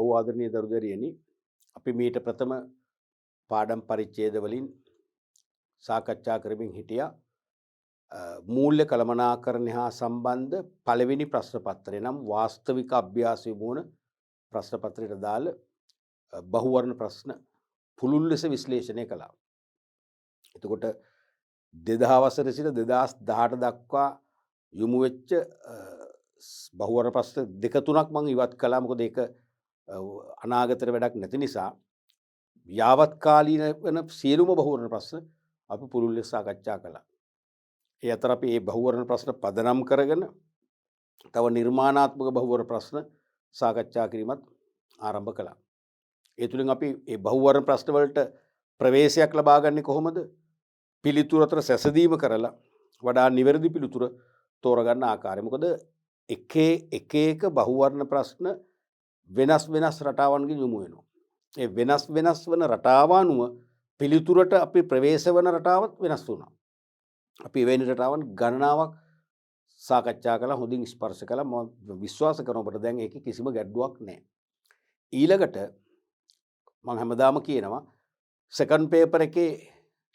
ඔව් ආදරණීය දරුදරියනි අපි මීට ප්‍රථම පාඩම් පරිච්ඡේද වලින් සාකච්ඡා කරමින් හිටියා මූල්‍ය කළමනාකරණය හා සම්බන්ධ පළවෙනි ප්‍රශ්න පත්‍රය නම් වාස්තවික අභ්‍යාසය වුණ ප්‍රශ්න පත්‍රයට දාල බහුවර්ණ ප්‍රශ්න පුළුල් ලෙස විශ්ලේෂණය කළා. එතකොට 2000 වසරේ සිට 2018 දක්වා යොමු වෙච්ච බහුවර්ණ ප්‍රශ්න දෙක තුනක් මම ඉවත් කළා. මොකද ඒක අනාගතයට වැඩක් නැති නිසා යාවත් කාලීන වෙන සියලුම බහුවර්ණ ප්‍රශ්න අපි පුළුල් ලෙස සාකච්ඡා කළා. ඒ අතර අපි මේ බහුවර්ණ ප්‍රශ්න පදනම් කරගෙන තව නිර්මාණාත්මක බහුවර්ණ ප්‍රශ්න සාකච්ඡා කිරීමත් ආරම්භ කළා. ඒ තුලින් අපි මේ බහුවර්ණ ප්‍රශ්න වලට ප්‍රවේශයක් ලබා ගන්නේ කොහොමද? පිළිතුරු අතර සැසඳීම කරලා වඩා නිවැරදි පිළිතුර තෝරගන්න ආකාරය. මොකද එක බහුවර්ණ ප්‍රශ්න වෙනස් වෙනස් රටාවන්ගෙන් යොමු වෙනවා. ඒ වෙනස් වන රටාව අනුව පිළිතුරට අපි ප්‍රවේශ වන රටාවත් වෙනස් වුණා. අපි එවැනි රටාවන් ගණනාවක් සාකච්ඡා කළා, හොඳින් ස්පර්ශ කළා. මම විශ්වාස කරනවා ඔබට දැන් ඒකේ කිසිම ගැටලුවක් නැහැ. ඊළඟට මම හැමදාම කියනවා සෙකන්ඩ් පේපර් එකේ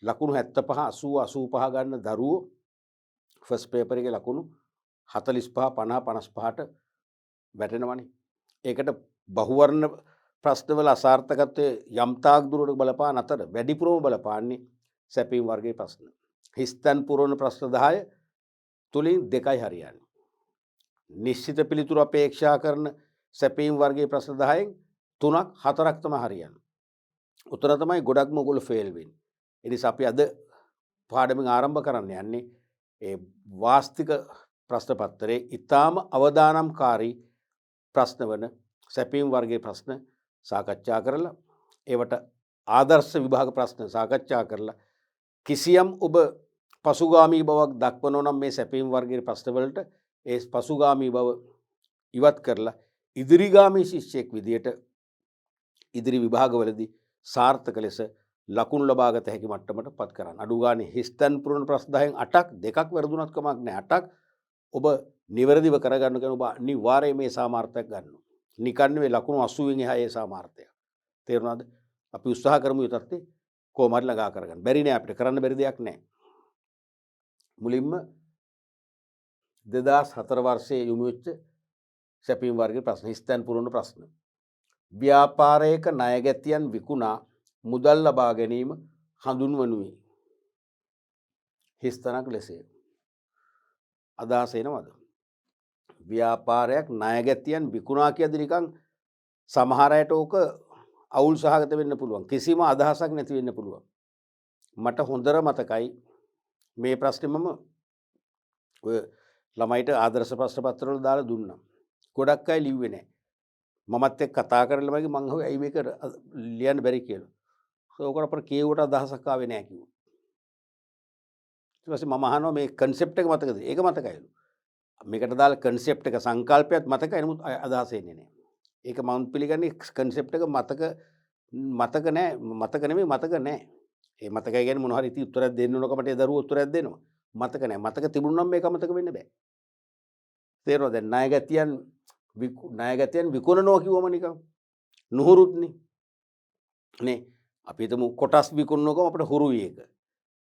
ලකුණු 75 80 85 ගන්න දරුවෝ ෆස්ට් පේපර් එකේ ලකුණු 45 50 55ට වැටෙනවනේ. ඒකට බහුවර්ණ ප්‍රශ්නවල අසාර්ථකත්වයේ යම් තාක් දුරට බලපාන අතර වැඩිපුරම බලපාන්නේ සැපීම් වර්ගයේ ප්‍රශ්න. හිස්තැන් පුරවන ප්‍රශ්න 10 තුලින් 2යි හරියන්නේ. නිශ්චිත පිළිතුරු අපේක්ෂා කරන සැපීම් වර්ගයේ ප්‍රශ්න 10න් 3ක් 4ක් තමයි හරියන්නේ. උතර තමයි ගොඩක්ම ඔයගොල්ලෝ ෆේල් වෙන්නේ. ඒ නිසා අපි අද පාඩමෙන් ආරම්භ කරන්න යන්නේ ඒ වාස්තික ප්‍රශ්න පත්‍රයේ ඊටාම අවදානම්කාරී ප්‍රශ්න වන සැපීම් වර්ගයේ ප්‍රශ්න සාකච්ඡා කරලා ඒවට ආදර්ශ විභාග ප්‍රශ්න සාකච්ඡා කරලා කිසියම් ඔබ පසුගාමී බවක් දක්වනවා නම් මේ සැපීම් වර්ගයේ ප්‍රශ්න වලට ඒ පසුගාමී බව ඉවත් කරලා ඉදිරිගාමී ශිෂ්‍යයෙක් විදියට ඉදිරි විභාගවලදී සාර්ථක ලෙස ලකුණු ලබාගත හැකි මට්ටමට පත් කරන්න. අඩු ගානේ හිස්තැන් පුරවන ප්‍රශ්න 10න් 8ක් දෙකක් වැරදුනත් කමක් නැහැ. 8ක් ඔබ නිවැරදිව කරගන්න කෙන ඔබ අනිවාර්යයෙන් මේ සාමාර්ථයක් ගන්නවා. නිකන් නෙවෙයි ලකුණු 80න් එහා ඒ සාමාර්ථය. තේරුණාද? අපි උත්සාහ කරමු ඒ තත්ත්වේ කොහොම හරි ළඟා කරගන්න. බැරි නෑ අපිට කරන්න බැරි දෙයක් නෑ. මුලින්ම 2004 වර්ෂයේ යොමු වෙච්ච සැපීම් වර්ගයේ ප්‍රශ්න හිස්තැන් පුරවන ප්‍රශ්න. ව්‍යාපාරයක ණයගැතියන් විකුණා මුදල් ලබා ගැනීම හඳුන්වනුයේ හිස්තැනක් ලෙසය. අදහස එනවද? ව්‍යාපාරයක් ණයගැතියන් විකුණා කියද්දි නිකන් සමහර අයට ඕක අවුල් සහගත වෙන්න පුළුවන්. කිසිම අදහසක් නැති වෙන්න පුළුවන්. මට හොඳට මතකයි මේ ප්‍රශ්නේ මම ඔය ළමයිට ආදර්ශ ප්‍රශ්න පත්‍රවල දාලා දුන්නා. ගොඩක් අය ලිව්වේ නැහැ. මමත් එක්ක කතා කරලා ළමයිගේ මං අහුවේ ඇයි මේක ලියන්න බැරි කියලා. ඕකට අපර කියවට අදහසක් ආවේ නැහැ කිව්වා. ඊට පස්සේ මම අහනවා මේ කන්සෙප්ට් එක මතකද? ඒක මතකයිලු. මේකට දාලා කන්සෙප්ට් එක සංකල්පයත් මතකයි. නමුත් අදහස එන්නේ නැහැ. ඒක මම පිළිගන්නේ කන්සෙප්ට් එක මතක නැහැ. මතක නෙමෙයි මතක නැහැ. ඒ මතකයි කියන්නේ මොනවා හරි ඉතින් උත්තරයක් දෙන්න ඕනකමට ඒ දරුවෝ උත්තරයක් දෙනවා. මතක නැහැ. මතක තිබුණා නම් මේක අමතක වෙන්න බෑ. තේරෙනවද? දැන් ණයගැතියන් විකුණනවා කිව්වම නිකන් නුහුරුත්නේ. නේ අපි හිතමු කොටස් විකුණනකොම අපිට හුරුයි ඒක.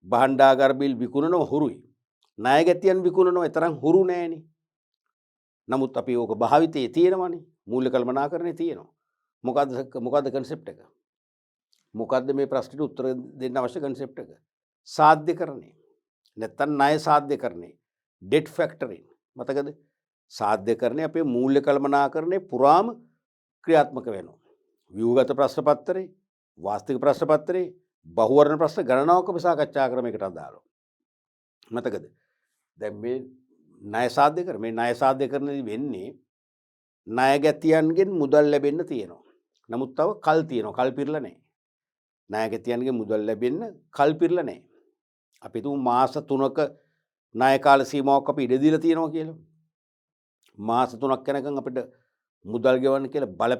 භාණ්ඩාගාර බිල් විකුණනවා හුරුයි. ණයගැතියන් විකුණනවා ඒ තරම් හුරු නෑනේ. නමුත් අපි ඕක භාවිතයේ තියෙනවනේ. මූල්‍ය කළමනාකරණේ තියෙනවා. මොකද්ද කන්සෙප්ට් එක? මොකද්ද මේ ප්‍රශ්නෙට උත්තර දෙන්න අවශ්‍ය කන්සෙප්ට් එක? සාධ්‍යකරණය. නැත්තම් ණය සාධ්‍යකරණය. ඩෙට් ෆැක්ටරින්. මතකද? සාධ්‍යකරණය අපේ මූල්‍ය කළමනාකරණේ පුරාම ක්‍රියාත්මක වෙනවා. ව්‍යුහගත ප්‍රශ්න පත්‍රේ, වාස්තික ප්‍රශ්න පත්‍රේ, බහුවර්ණ ප්‍රශ්න ගණනාවක අපි සාකච්ඡා කරන එකට අදාළව. මතකද? දැන් මේ ණය සාධ්‍යකරණය මේ ණය සාධ්‍යකරණදී වෙන්නේ ණයගැතියන්ගෙන් මුදල් ලැබෙන්න තියෙනවා. නමුත් තව කල් තියෙනවා. කල් පිරලා නැහැ. ණයගැතියන්ගෙන් මුදල් ලැබෙන්න කල් පිරලා නැහැ. අපි තුමු මාස 3ක ණය කාල සීමාවක් අපි ඉඩ දීලා තියෙනවා කියලා. මාස 3ක් යනකම් අපිට මුදල් ගෙවන්න කියලා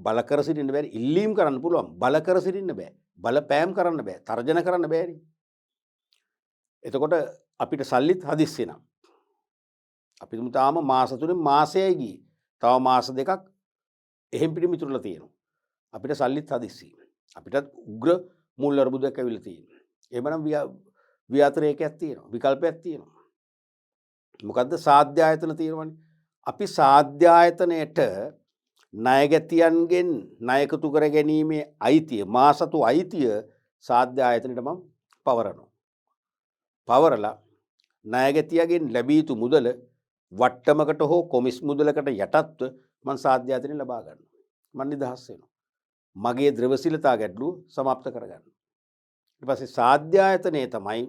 බල කර සිටින්න බැරි. ඉල්ලීම් කරන්න පුළුවන්. බල කර සිටින්න බෑ. බලපෑම් කරන්න බෑ. තර්ජන කරන්න බෑනේ. එතකොට අපිට සල්ලිත් හදිස්සි නම් අපි තුමු තාම මාස 3 මාසයයි ගියේ. තව මාස 2ක් එහෙම් පිළිමිතුරලා තියෙනවා. අපිට සල්ලිත් හදිස්සි. අපිටත් උග්‍ර මුල් අර්බුදයක් ඇවිල්ලා තියෙනවා. එහෙමනම් ව්‍යාතරයකයක් තියෙනවා. විකල්පයක් තියෙනවා. මොකද්ද? සාධ්‍ය ආයතන තියෙනවනේ. අපි සාධ්‍ය ආයතනයට ණයගැතියන්ගෙන් ණය එකතු කර ගැනීමේ අයිතිය, මා සතු අයිතිය සාධ්‍ය ආයතනයට මම පවරනවා. පවරලා ණයගැතියගෙන් ලැබිය යුතු මුදල වට්ටමකට හෝ කොමිස් මුදලකට යටත්ව මම සාධ්‍ය ආයතනයෙන් ලබා ගන්නවා. මම නිදහස් වෙනවා. මගේ ද්‍රවශීලතා ගැටලුව සමාප්ත කරගන්න. ඊට පස්සේ සාධ්‍ය ආයතනය තමයි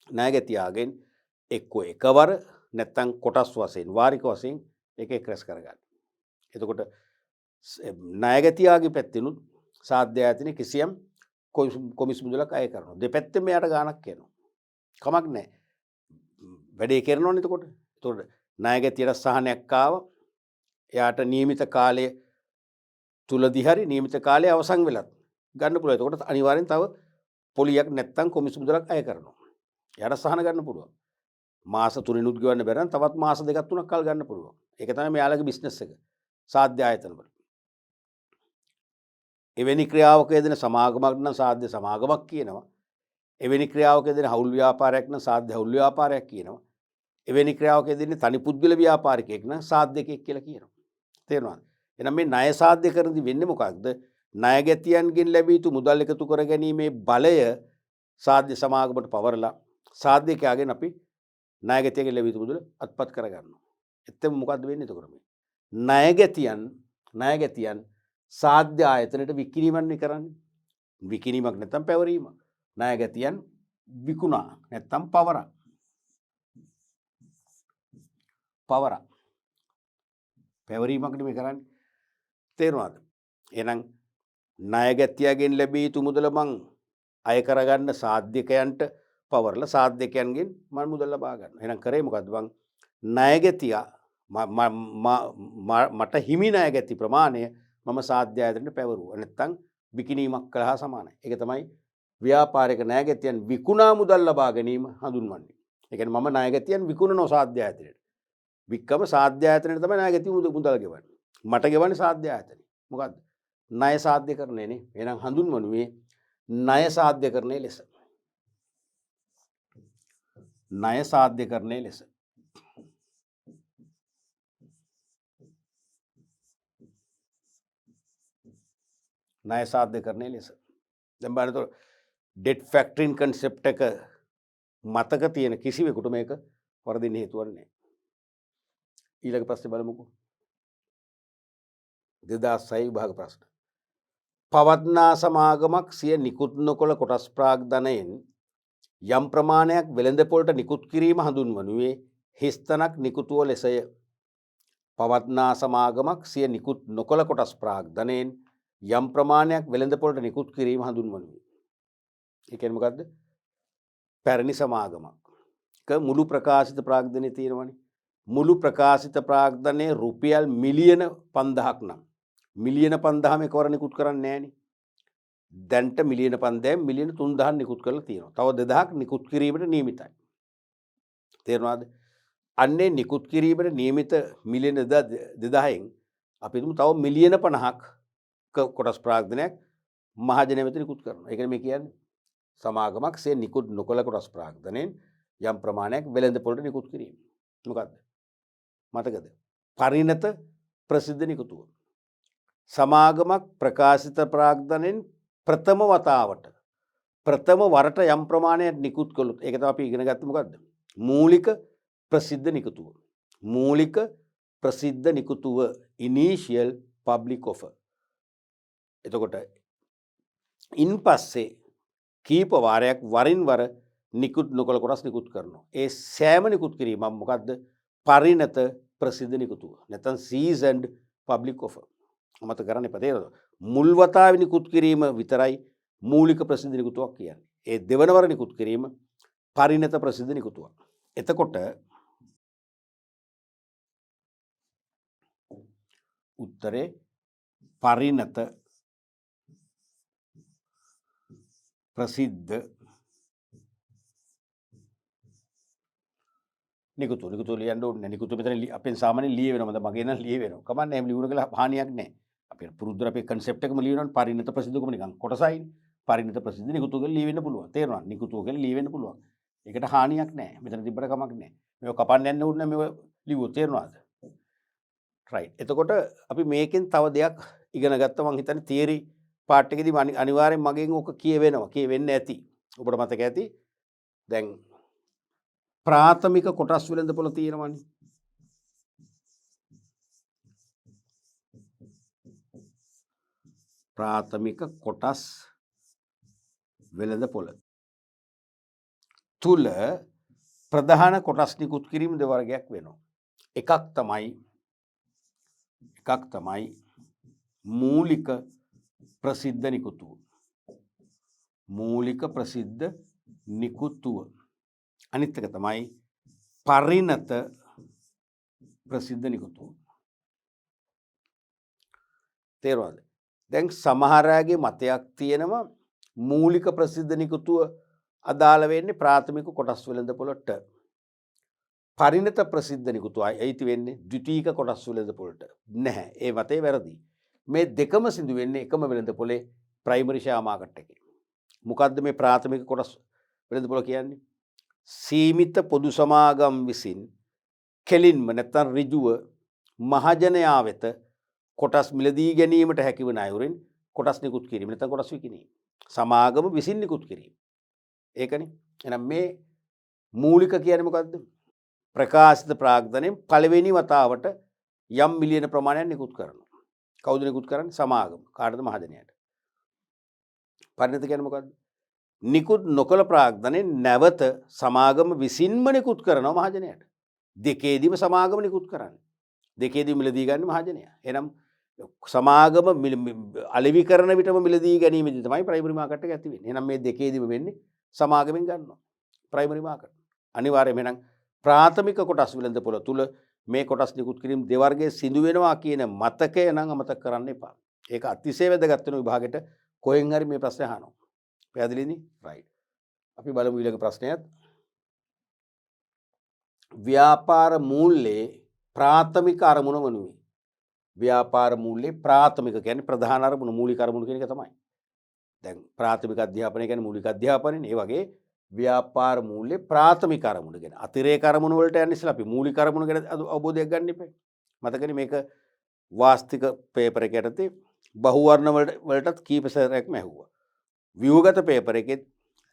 ණයගැතියාගෙන් එක්කෝ එකවර නැත්නම් කොටස් වශයෙන් වාරික වශයෙන් එක රැස් කරගන්න. එතකොට ණයගැතියාගේ පැත්තෙනුත් සාධ්‍ය ආයතනය කිසියම් කොමිස් මුදලක් අය කරනවා. දෙපැත්තෙම යාට ගාණක් එනවා. කමක් නැහැ. වැඩේ කරනවනේ එතකොට. එතකොට ණයගැතියට සහනයක් ආවා. එයාට නියමිත කාලය තුලදී හරි නියමිත කාලය අවසන් වෙලත් ගන්න පුළුවන්. එතකොට අනිවාර්යෙන් තව පොලියක් නැත්තම් කොමිස් මුදලක් අය කරනවා. එයාට සහන ගන්න පුළුවන්. මාස 3නුත් ගෙවන්න බැරි නම් තවත් මාස 2ක් 3ක් කල් ගන්න පුළුවන්. ඒක තමයි මෙයාලගේ බිස්නස් එක. සාධ්‍ය ආයතන වල. එවැනි ක්‍රියාවක යෙදෙන සමාගමක් නම් සාධ්‍ය සමාගමක් කියනවා. එවැනි ක්‍රියාවක යෙදෙන හවුල් ව්‍යාපාරයක් නම් සාධ්‍ය හවුල් ව්‍යාපාරයක් කියනවා. එවැනි ක්‍රියාවක යෙදෙන තනි පුද්ගල ව්‍යාපාරිකයෙක් නම් සාධ්‍යකයෙක් කියලා කියනවා. තේරෙනවද? එහෙනම් මේ ණය සාධ්‍ය කරනදී වෙන්නේ මොකක්ද? ණයගැතියන්ගෙන් ලැබිය යුතු මුදල් එකතු කර ගැනීමේ බලය සාධ්‍ය සමාගමට පවරලා සාධ්‍යකයාගෙන් අපි ණයගැතියන්ගෙන් ලැබිය යුතු මුදල අත්පත් කරගන්නවා. එතෙම මොකද්ද වෙන්නේ එතකොට මේ? ණයගැතියන් සාධ්‍ය ආයතනයට විකිණීමක් කරන්නේ. විකිණීමක් නැත්නම් පැවරීමක්. ණයගැතියන් විකුණා නැත්නම් පවරා. පැවරීමක් නෙමෙයි කරන්නේ. තේරුණාද? එහෙනම් ණයගැතියගෙන් ලැබිය යුතු මුදල මං අය කරගන්න සාධ්‍යකයන්ට පවරලා සාධ්‍යකයන්ගෙන් මම මුදල් ලබා ගන්නවා. එහෙනම් කරේ මොකද්ද මං? ණයගැතියා මට හිමි ණයගැති ප්‍රමාණය මම සාධ්‍ය ආයතනයට පැවරුවා. නැත්තම් විකිණීමක් කළා සමානයි. ඒක තමයි ව්‍යාපාරික ණයගැතියන් විකුණා මුදල් ලබා ගැනීම හඳුන්වන්නේ. ඒ කියන්නේ මම ණයගැතියන් විකුණනවා සාධ්‍ය ආයතනයට. වික්කම සාධ්‍ය ආයතනයට තමයි ණයගැතිය මුදල් ගෙවන්නේ. මට ගෙවන්නේ සාධ්‍ය ආයතනය. මොකද්ද? ණය සාධ්‍යකරණය නේ. එහෙනම් හඳුන්වනුවේ ණය සාධ්‍යකරණය ලෙස. ණය සාධ්‍යකරණය ලෙස. ණය සාධ්‍යකරණය ලෙස. දැන් බලන්න එතකොට ඩෙට් ෆැක්ටරින් කන්සෙප්ට් එක මතක තියෙන කිසිවෙකුට මේක වරදින්න හේතුවක් නැහැ. ඊළඟ ප්‍රශ්නේ බලමුකෝ. 2006 විභාග ප්‍රශ්න. පවත්නා සමාගමක් සිය නිකුත් නොකළ කොටස් ප්‍රාග්ධනයෙන් යම් ප්‍රමාණයක් වෙළඳපොළට නිකුත් කිරීම හඳුන්වනුයේ හිස්තනක් නිකුතුව ලෙසය. පවත්නා සමාගමක් සිය නිකුත් නොකළ කොටස් ප්‍රාග්ධනයෙන් යම් ප්‍රමාණයක් වෙළඳපොළට නිකුත් කිරීම හඳුන්වනුයේ. ඒ කියන්නේ මොකද්ද? පැරණි සමාගමක්. මුළු ප්‍රකාශිත ප්‍රාග්ධනයේ තියෙනවනේ. මුළු ප්‍රකාශිත ප්‍රාග්ධනයේ රුපියල් මිලියන 5000ක් නම් මිලියන 5000 එකවර නිකුත් කරන්නේ නැහනේ. දැන්ට මිලියන 5000 මිලියන 3000 නිකුත් කරලා තියෙනවා. තව 2000ක් නිකුත් කිරීමට නියමිතයි. තේරුණාද? අන්නේ නිකුත් කිරීමට නියමිත මිලියන 2000න් අපි හිතමු තව මිලියන 50ක් කොටස් ප්‍රාග්ධනයක් මහජන වෙත නිකුත් කරනවා. ඒ කියන්නේ මේ කියන්නේ සමාගමක් සේ නිකුත් නොකළ කොටස් ප්‍රාග්ධනයෙන් යම් ප්‍රමාණයක් වෙළඳපොළට නිකුත් කිරීම. මොකද්ද? මතකද? පරිණත ප්‍රසිද්ධ නිකුතුව. සමාගමක් ප්‍රකාශිත ප්‍රාග්ධනයෙන් ප්‍රථම වරට යම් ප්‍රමාණයක් නිකුත් කළොත් ඒක තමයි අපි ඉගෙන ගත්තේ මොකද්ද? මූලික ප්‍රසිද්ධ නිකුතුව. මූලික ප්‍රසිද්ධ නිකුතුව initial public offer. එතකොට ඉන් පස්සේ කීප වාරයක් වරින් වර නිකුත් නොකළ කොටස් නිකුත් කරනවා. ඒ සෑම නිකුත් කිරීමක් මොකද්ද? පරිණත ප්‍රසිද්ධ නිකුතුව. නැත්නම් seasoned public offer. මත කරන්න එපා. තේරෙනවද? මුල් වතාවේ නිකුත් කිරීම විතරයි මූලික ප්‍රසිද්ධ නිකුතුවක් කියන්නේ. ඒ දෙවන වර නිකුත් කිරීම පරිණත ප්‍රසිද්ධ නිකුතුවක්. එතකොට උත්තරේ පරිණත ප්‍රසිද්ධ නිකුතු ලියන්න ඕනේ. නිකුතු මෙතන අපෙන් සාමාන්‍යයෙන් ලිය වෙනවා. මගේ නම් ලිය වෙනවා. කමන්නේ එහෙම ලියුණ කියලා හානියක් නැහැ. අපේ පුරුද්දට අපේ කන්සෙප්ට් එකම ලියනවනේ පරිණත ප්‍රසිද්ධකම නිකන් කොටසයිනේ. පරිණත ප්‍රසිද්ධ නිකුතු කියලා ලියවෙන්න පුළුවන්. තේරෙනවද? නිකුතු කියලා ලියවෙන්න පුළුවන්. ඒකට හානියක් නැහැ. මෙතන තිබ්බට කමක් නැහැ. මේක කපන්න යන්න ඕනේ නැහැ. මේක ලිව්වොත් තේරෙනවද? රයිට්. එතකොට අපි මේකෙන් තව දෙයක් ඉගෙන ගත්තා. මං හිතන්නේ තියරි පාර්ට් එකේදී අනිවාර්යෙන් මගෙන් ඔක කියවෙනවා. කියවෙන්න ඇති. ඔබට මතක ඇති. දැන් ප්‍රාථමික කොටස් වෙළඳපොළ තියෙනවනේ. ප්‍රාථමික කොටස් වෙළඳපොළ තුල ප්‍රධාන කොටස් නිකුත් කිරීම දෙවර්ගයක් වෙනවා. එකක් තමයි මූලික ප්‍රසිද්ධ නිකුතුව. මූලික ප්‍රසිද්ධ නිකුතුව. අනිත් එක තමයි පරිණත ප්‍රසිද්ධ නිකුතුව. තේරුණාද? දැන් සමහර අයගේ මතයක් තියෙනවා මූලික ප්‍රසිද්ධ නිකුතුව අදාළ වෙන්නේ ප්‍රාථමික කොටස් වෙළඳපොළට. පරිණත ප්‍රසිද්ධ නිකුතුව අයිති වෙන්නේ ද්විතීයික කොටස් වෙළඳපොළට. නැහැ. ඒ මතේ වැරදි. මේ දෙකම සිදු වෙන්නේ එකම වෙළඳපොලේ ප්‍රයිමරි ෂෙයා මාකට් එකේ. මොකද්ද මේ ප්‍රාථමික කොටස් වෙළඳපොළ කියන්නේ? සීමිත පොදු සමාගම් විසින් කෙලින්ම නැත්නම් ඍජුව මහජනයා වෙත කොටස් මිලදී ගැනීමට හැකිවන අයුරින් කොටස් නිකුත් කිරීම නැත්නම් කොටස් විකිණීම. සමාගම විසින් නිකුත් කිරීම. ඒකනේ. එහෙනම් මේ මූලික කියන්නේ මොකද්ද? ප්‍රකාශිත ප්‍රාග්ධනයෙන් පළවෙනි වතාවට යම් මිලියන ප්‍රමාණයක් නිකුත් කරනවා. කවුද නිකුත් කරන්නේ? සමාගම. කාටද? මහජනයාට. පරිණත කියන්නේ මොකද්ද? නිකුත් නොකළ ප්‍රාග්ධනයෙන් නැවත සමාගම විසින්ම නිකුත් කරනවා මහජනයාට. දෙකේදීම සමාගම නිකුත් කරන්නේ. දෙකේදී මිලදී ගන්න මහජනයා. එහෙනම් සමාගම අලෙවි කරන විටම මිලදී ගැනීමදී තමයි ප්‍රයිමරි මාකට් එක ඇති වෙන්නේ. එහෙනම් මේ දෙකේදීම වෙන්නේ සමාගමෙන් ගන්නවා. Primary market. අනිවාර්යයෙන්ම එහෙනම් ප්‍රාථමික කොටස් වෙළඳපොළ තුල මේ කොටස් නිකුත් කිරීම දෙවර්ගයේ සිදු වෙනවා කියන මතකය නම් අමතක කරන්න එපා. ඒක අතිශය වැදගත් වෙන විභාගෙට කොහෙන් හරි මේ ප්‍රශ්නේ අහනවා. පැහැදිලිද? රයිට්. අපි බලමු ඊළඟ ප්‍රශ්නයත්. ව්‍යාපාර මූල්‍යයේ ප්‍රාථමික අරමුණ වනුයේ. ව්‍යාපාර මූල්‍යයේ ප්‍රාථමික කියන්නේ ප්‍රධාන අරමුණ මූලික අරමුණ කියන එක තමයි. දැන් ප්‍රාථමික අධ්‍යාපනය කියන්නේ මූලික අධ්‍යාපනයනේ. ඒ වගේ ව්‍යාපාර මූල්‍යයේ ප්‍රාථමික අරමුණ ගැන අතිරේක අරමුණ වලට යන්න ඉස්සලා අපි මූලික අරමුණ ගැන අවබෝධයක් ගන්න ඉපේ. මතකනේ මේක වාස්තික පේපර් එක යටතේ බහුවර්ණ වලටත් කීප සැරයක්ම ඇහුවා. ව්‍යුහගත පේපර් එකෙත්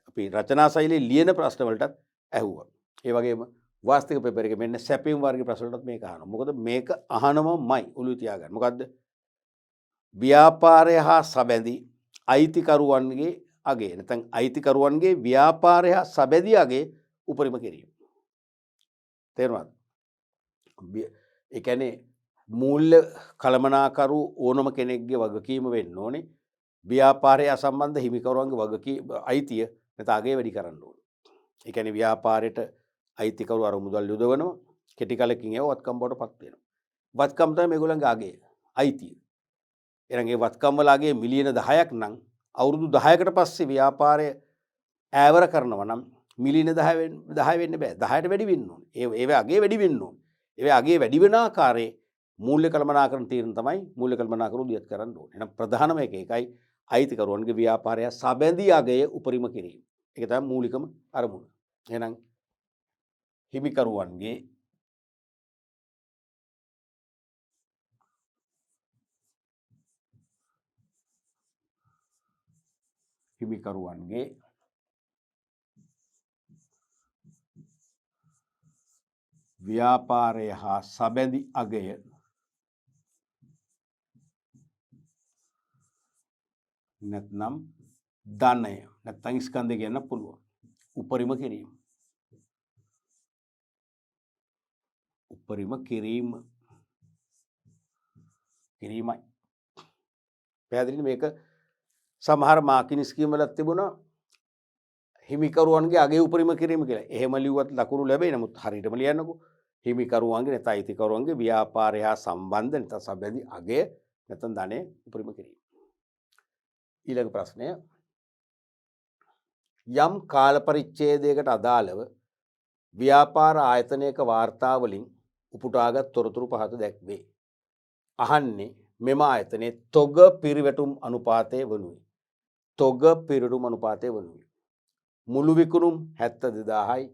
අපි රචනා ශෛලියේ ලියන ප්‍රශ්න වලටත් ඇහුවා. ඒ වගේම වාස්තික පේපර් එකේ මෙන්න සැපීම් වර්ගයේ ප්‍රශ්න වලටත් මේක අහනවා. මොකද මේක අහනමමයි ඔළුවේ තියාගන්න. මොකද්ද? ව්‍යාපාරය හා සබැඳි අයිතිකරුවන්ගේ අගේ නැත්නම් අයිතිකරුවන්ගේ ව්‍යාපාරය හා සබැඳි අගේ උපරිම කිරීම. තේරුණාද? ඒ කියන්නේ මූල්‍ය කළමනාකරු ඕනම කෙනෙක්ගේ වගකීම වෙන්න ඕනේ ව්‍යාපාරය සම්බන්ධ හිමිකරුවන්ගේ වගකීම අයිතිය නැත්නම් අගේ වැඩි කරන්න ඕනේ. ඒ කියන්නේ ව්‍යාපාරයට අයිතිකරු අර මුදල් යොදවනවා කෙටි කාලෙකින් ඒව වත්කම් බවට පත් වෙනවා. වත්කම් තමයි මේගොල්ලන්ගේ අගේ අයිතිය. එහෙනම් ඒ වත්කම් වල අගේ මිලියන 10ක් නම් අවුරුදු 10කට පස්සේ ව්‍යාපාරය ඈවර කරනවා නම් මිලියන 10 වෙන්න බෑ. 10ට වැඩි වෙන්න ඕනේ. ඒවේ අගේ වැඩි වෙන්න ඕනේ. ඒවේ අගේ වැඩි වෙන ආකාරයේ මූල්‍ය කළමනාකරණ තීරණ තමයි මූල්‍ය කළමනාකරු දියත් කරන්න ඕනේ. එහෙනම් ප්‍රධානම එක එකයි අයිතිකරුවන්ගේ ව්‍යාපාරය සබැඳි අගය උපරිම කිරීම. ඒක තමයි මූලිකම අරමුණ. එහෙනම් හිමිකරුවන්ගේ ව්‍යාපාරය හා සබැඳි අගය නැත්නම් ධනය නැත්නම් ස්කන්ධය කියන්න පුළුවන්. උපරිම කිරීම. උපරිම කිරීමයි. පැහැදිලිද? මේක සමහර මාකින් ස්කීම් වලත් තිබුණා හිමිකරුවන්ගේ අගේ උපරිම කිරීම කියලා. එහෙම ලිව්වත් ලකුණු ලැබෙයි. නමුත් හරියටම ලියන්නකෝ. හිමිකරුවන්ගේ නැත්නම් අයිතිකරුවන්ගේ ව්‍යාපාරය හා සම්බන්ධ නැත්නම් සබැඳි අගය නැත්නම් ධනය උපරිම කිරීම. ඊළඟ ප්‍රශ්නය යම් කාල පරිච්ඡේදයකට අදාළව ව්‍යාපාර ආයතනයක වාර්තාවලින් උපුටාගත් තොරතුරු පහත දැක්වේ. අහන්නේ මෙම ආයතනයේ තොග පිරිවැටුම් අනුපාතය වනුයි. තොග පිරිවැටුම් අනුපාතය වනුයි. මුළු විකුණුම් 72,000යි,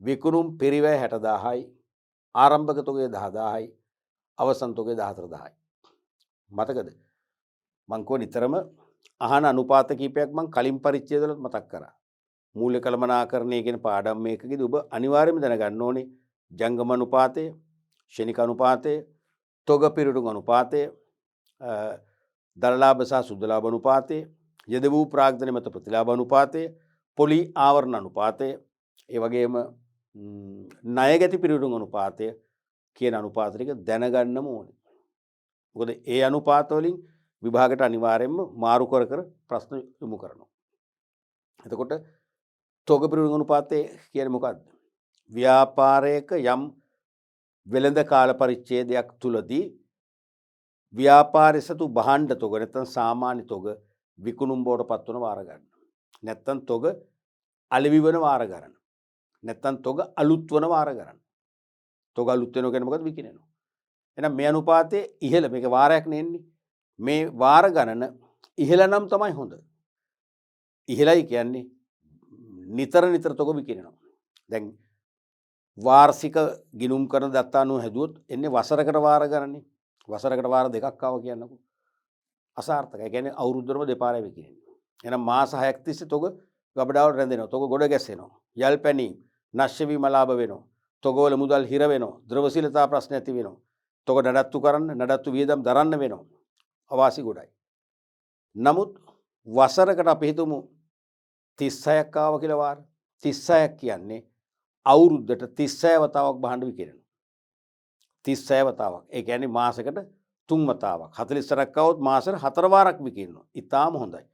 විකුණුම් පිරිවැය 60,000යි, ආරම්භක තොගය 10,000යි, අවසන් තොගය 14,000යි. මතකද? මං කෝ නිතරම අහන අනුපාත කීපයක් මං කලින් පරිච්ඡේදවල මතක් කරා. මූල්‍ය කළමනාකරණය කියන පාඩම් මේකකදී ඔබ අනිවාර්යයෙන්ම දැනගන්න ඕනේ ජංගම අනුපාතය, ක්ෂණික අනුපාතය, තොග පිරිවැටුම් අනුපාතය, දරලාභ සහ සුද්ධ ලාභ අනුපාතය, යෙද වූ ප්‍රාග්ධන මත ප්‍රතිලාභ අනුපාතය, පොලි ආවරණ අනුපාතය, ඒ වගේම ණයගැති පිරිවැටුම් අනුපාතය කියන අනුපාත ටික දැනගන්නම ඕනේ. මොකද ඒ අනුපාත වලින් විභාගයට අනිවාර්යයෙන්ම මාරු කර කර ප්‍රශ්න යොමු කරනවා. එතකොට තොග පිරිවැටුම් අනුපාතය කියන්නේ මොකක්ද? ව්‍යාපාරයක යම් වෙළඳ කාල පරිච්ඡේදයක් තුලදී ව්‍යාපාරය සතු භාණ්ඩ තොග නැත්නම් සාමාන්‍ය තොග විකුණුම් බවට පත්වන වාර ගන්න. නැත්නම් තොග අලෙවි වන වාර ගන්න. නැත්නම් තොග අලුත් වන වාර ගන්න. තොග අලුත් වෙනවා කියන්නේ මොකද්ද? විකිනෙනවා. එහෙනම් මේ අනුපාතයේ ඉහළ මේක වාරයක් නෙන්නේ. මේ වාර ගණන ඉහළ නම් තමයි හොඳ. ඉහළයි කියන්නේ නිතර නිතර තොග විකිනෙනවා. දැන් වාර්ෂික ගිණුම් කරන දත්ත අනුව හැදුවොත් එන්නේ වසරකට වාර ගණනේ. වසරකට වාර දෙකක් ආව කියන්නකෝ. අසාර්ථකයි. ඒ කියන්නේ අවුරුද්දරම දෙපාරයි විකිනෙන්නේ. එහෙනම් මාස 6ක් තිස්සේ තොග ගබඩාවල රැඳෙනවා. තොග ගොඩ ගැසෙනවා. යල් පැනීම්, නැශ්‍ය වීම ලාභ වෙනවා. තොගවල මුදල් හිර වෙනවා. ද්‍රවශීලතා ප්‍රශ්න ඇති වෙනවා. තොග නඩත්තු කරන්න, නඩත්තු වියදම් දරන්න වෙනවා. අවාසි ගොඩයි. නමුත් වසරකට අපි හිතමු 36ක් ආව කියලා වාර. 36ක් කියන්නේ අවුරුද්දට 36 වතාවක් භාණ්ඩ විකිරෙනවා. 36 වතාවක්. ඒ කියන්නේ මාසෙකට 3 වතාවක්. 40ක් આવොත් මාසෙට 4 වාරක් විකිරෙනවා. ඊටාම හොඳයි.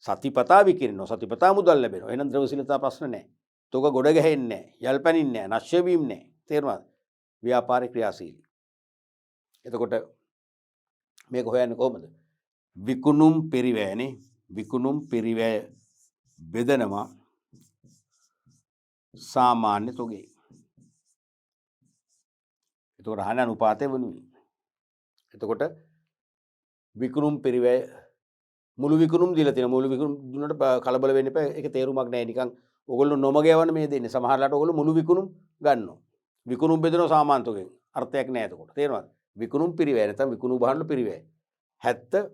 සතිපතා විකිරෙනවා. සතිපතා මුදල් ලැබෙනවා. එහෙනම් ද්‍රවශීලතා ප්‍රශ්න නැහැ. තොග ගොඩ ගැහෙන්නේ නැහැ. යල් පැනින්නේ නැහැ. නැශ්‍ය වීම නැහැ. තේරුණාද? ව්‍යාපාරික ක්‍රියාශීලී. එතකොට මේක හොයන්නේ කොහොමද? විකුණුම් පරිවැයනේ. විකුණුම් පරිවැය බෙදනවා සාමාන්‍ය තොගේ. එතකොට අහන අනුපාතය වනුයි. එතකොට විකුණුම් පරිවැය මුළු විකුණුම් දීලා තියෙනවා. මුළු විකුණුම් දුන්නට කලබල වෙන්න එපා. ඒක තේරුමක් නැහැ. නිකන් ඕගොල්ලෝ නොමග යවන්න මේ දෙන්නේ. සමහරලාට ඕගොල්ලෝ මුළු විකුණුම් ගන්නවා. විකුණුම් බෙදනවා සාමාන්‍ය තොගෙන්. අර්ථයක් නැහැ එතකොට. තේරුණාද? විකුණුම් පරිවැය නැත්නම් විකුණු භාණ්ඩ පරිවැය 70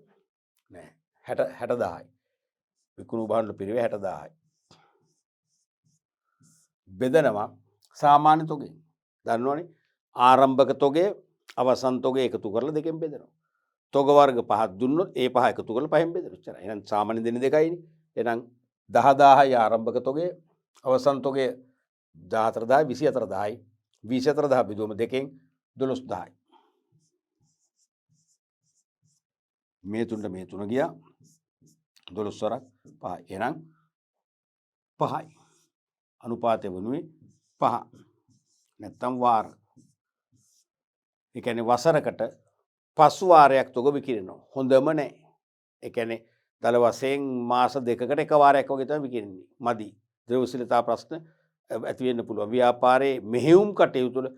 නෑ 60000යි. විකුණු භාණ්ඩ පරිවැය 60000යි. බෙදනවා සාමාන්‍ය තොගෙන්. දන්නවනේ ආරම්භක තොගය අවසන් තොගය එකතු කරලා දෙකෙන් බෙදනවා. තොග වර්ග පහක් දුන්නොත් ඒ පහ එකතු කරලා පහෙන් බෙදෙනවා. එච්චරයි. එහෙනම් සාමාන්‍ය දෙන්නේ දෙකයිනේ. එහෙනම් 10000යි ආරම්භක තොගය, අවසන් තොගය 14000යි 24000යි. 24000 බෙදුවම දෙකෙන් 12000යි. මේ තුනට මේ තුන ගියා 12 වරක් 5යි. එහෙනම් 5යි. අනුපාතය වනුවේ 5. නැත්තම් වාර. ඒ කියන්නේ වසරකට 5 වාරයක් තොග විකිරෙනවා. හොඳම නැහැ. ඒ කියන්නේ දල වශයෙන් මාස දෙකකට එක වාරයක් වගේ තමයි විකිරෙන්නේ. මදි. ද්‍රවශීලතා ප්‍රශ්න ඇති වෙන්න පුළුවන්. ව්‍යාපාරයේ මෙහෙයුම් කටයුතු වල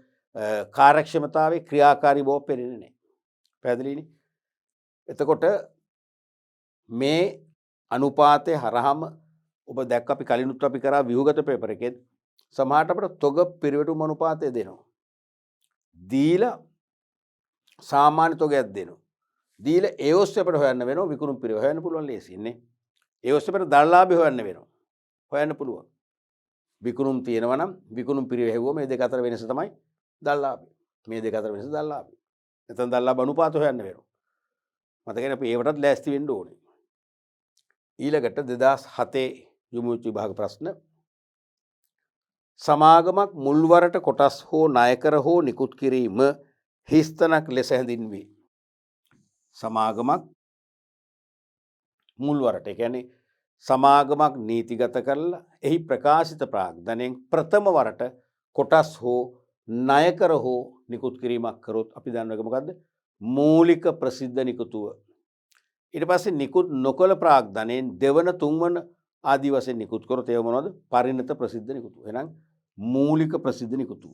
කාර්යක්ෂමතාවේ ක්‍රියාකාරී බව පේන්නේ නැහැ. පැහැදිලිනේ? එතකොට මේ අනුපාතය හරහාම ඔබ දැක්ක අපි කලිනුත් අපි කරා ව්‍යුහගත පේපර් එකේ සමහරට අපිට තොග පිරිවැටුම් අනුපාතය දෙනවා. දීලා සාමාන්‍ය තොගයක් දෙනවා. දීලා ඒ ඔස්සේ අපිට හොයන්න වෙනවා විකුණුම් පිරිවැය හොයන්න පුළුවන් ලේසියිනේ. ඒ ඔස්සේ අපිට දරලාභය හොයන්න වෙනවා. හොයන්න පුළුවන්. විකුණුම් තියෙනවා නම් විකුණුම් පිරිවැය හෙව්වම මේ දෙක අතර වෙනස තමයි දරලාභය. මේ දෙක අතර වෙනස දරලාභය. නැත්නම් දරලාභ අනුපාත හොයන්න වෙනවා. මතකනේ අපි ඒවටත් ලෑස්ති වෙන්න ඕනේ. ඊළඟට 2007 යොමු වෙච්ච විභාග ප්‍රශ්න සමාගමක් මුල්වරට කොටස් හෝ ණයකර හෝ නිකුත් කිරීම හිස්තනක් ලෙස හැඳින්වේ. සමාගමක් මුල්වරට, ඒ කියන්නේ සමාගමක් නීතිගත කරලා එහි ප්‍රකාශිත ප්‍රාග්ධනයෙන් ප්‍රථම වරට කොටස් හෝ ණයකර හෝ නිකුත් කිරීමක් කරොත් අපි දන්නවක මොකද්ද? මූලික ප්‍රසිද්ධ නිකුතුව. ඊට පස්සේ නිකුත් නොකළ ප්‍රාග්ධනයෙන් දෙවන තුන්වන ආදී වශයෙන් නිකුත් කරොත් ඒව මොනවද? පරිණත ප්‍රසිද්ධ නිකුතුව. එහෙනම් මූලික ප්‍රසිද්ධ නිකුතුව.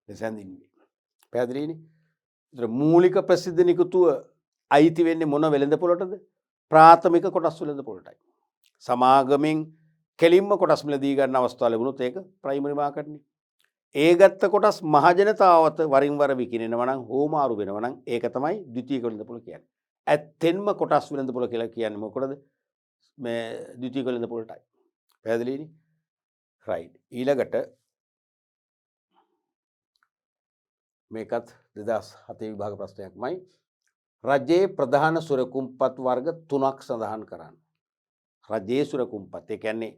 ලෙසඳින්නේ. පැහැදිලිනේ? ඒතර මූලික ප්‍රසිද්ධ නිකුතුව අයිති වෙන්නේ මොන වෙළඳපොළටද? ප්‍රාථමික කොටස් වෙළඳපොළටයි. සමාගමෙන් කෙලින්ම කොටස් මිලදී ගන්න අවස්ථාව ලැබුණොත් ඒක ප්‍රයිමරි මාකට්නේ. ඒ ගත්ත කොටස් මහජනතාවට වරින් වර විකිනෙනවා නම් හෝමාරු වෙනවා නම් ඒක තමයි ද්විතීයික වෙළඳපොළ කියන්නේ. ඇත්තෙන්ම කොටස් වෙළඳපොළ කියලා කියන්නේ මොකටද? මේ ද්විතීයික වෙළඳපොළටයි. පැහැදිලිනේ? රයිට්. ඊළඟට මේකත් 2007 විභාග ප්‍රශ්නයක්මයි. රජයේ ප්‍රධාන සුරකුම්පත් වර්ග 3ක් සඳහන් කරන්න. රජයේ සුරකුම්පත් ඒ කියන්නේ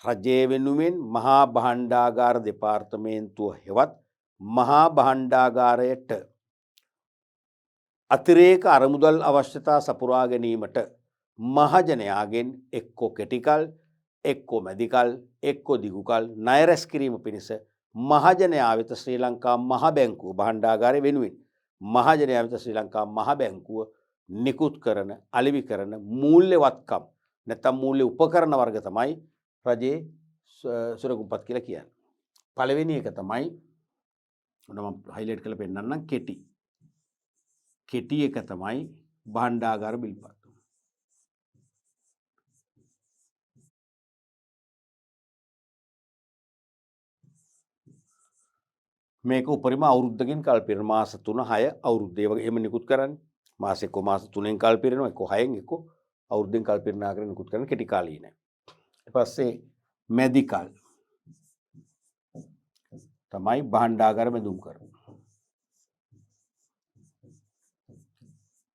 රජය වෙනුවෙන් මහා භාණ්ඩාගාර දෙපාර්තමේන්තුව හෙවත් මහා භාණ්ඩාගාරයට අතිරේක අරමුදල් අවශ්‍යතා සපුරා ගැනීමට මහජනයාගෙන් එක්කෝ කෙටිකල් එක්කෝ මැදිකල් එක්කෝ දිගුකල් ණය රැස් කිරීම පිණිස මහජනයා වෙත ශ්‍රී ලංකා මහ බැංකුව භාණ්ඩාගාරය වෙනුවෙන් මහජනයා වෙත ශ්‍රී ලංකා මහ බැංකුව නිකුත් කරන අලෙවි කරන මූල්‍යවත්කම් නැත්නම් මූල්‍ය උපකරණ වර්ග තමයි රජයේ සුරකුම්පත් කියලා කියන්නේ. පළවෙනි එක තමයි මම හයිලයිට් කරලා පෙන්නන්නම් කෙටි. කෙටි එක තමයි භාණ්ඩාගාර බිල්පත්. මේක උපරිම අවුරුද්දකින් කල් පිරෙන මාස 3-6 අවුරුද්දේ වගේ එහෙම නිකුත් කරන්නේ. මාස 1 මාස 3න් කල් පිරෙනවා, 1 6න් 1 අවුරුද්දෙන් කල් පිරෙන ආකාරයෙන් නිකුත් කරන කෙටි කාලීනයි. ඊට පස්සේ මැදිකල් තමයි භාණ්ඩාගාර බැඳුම් කර.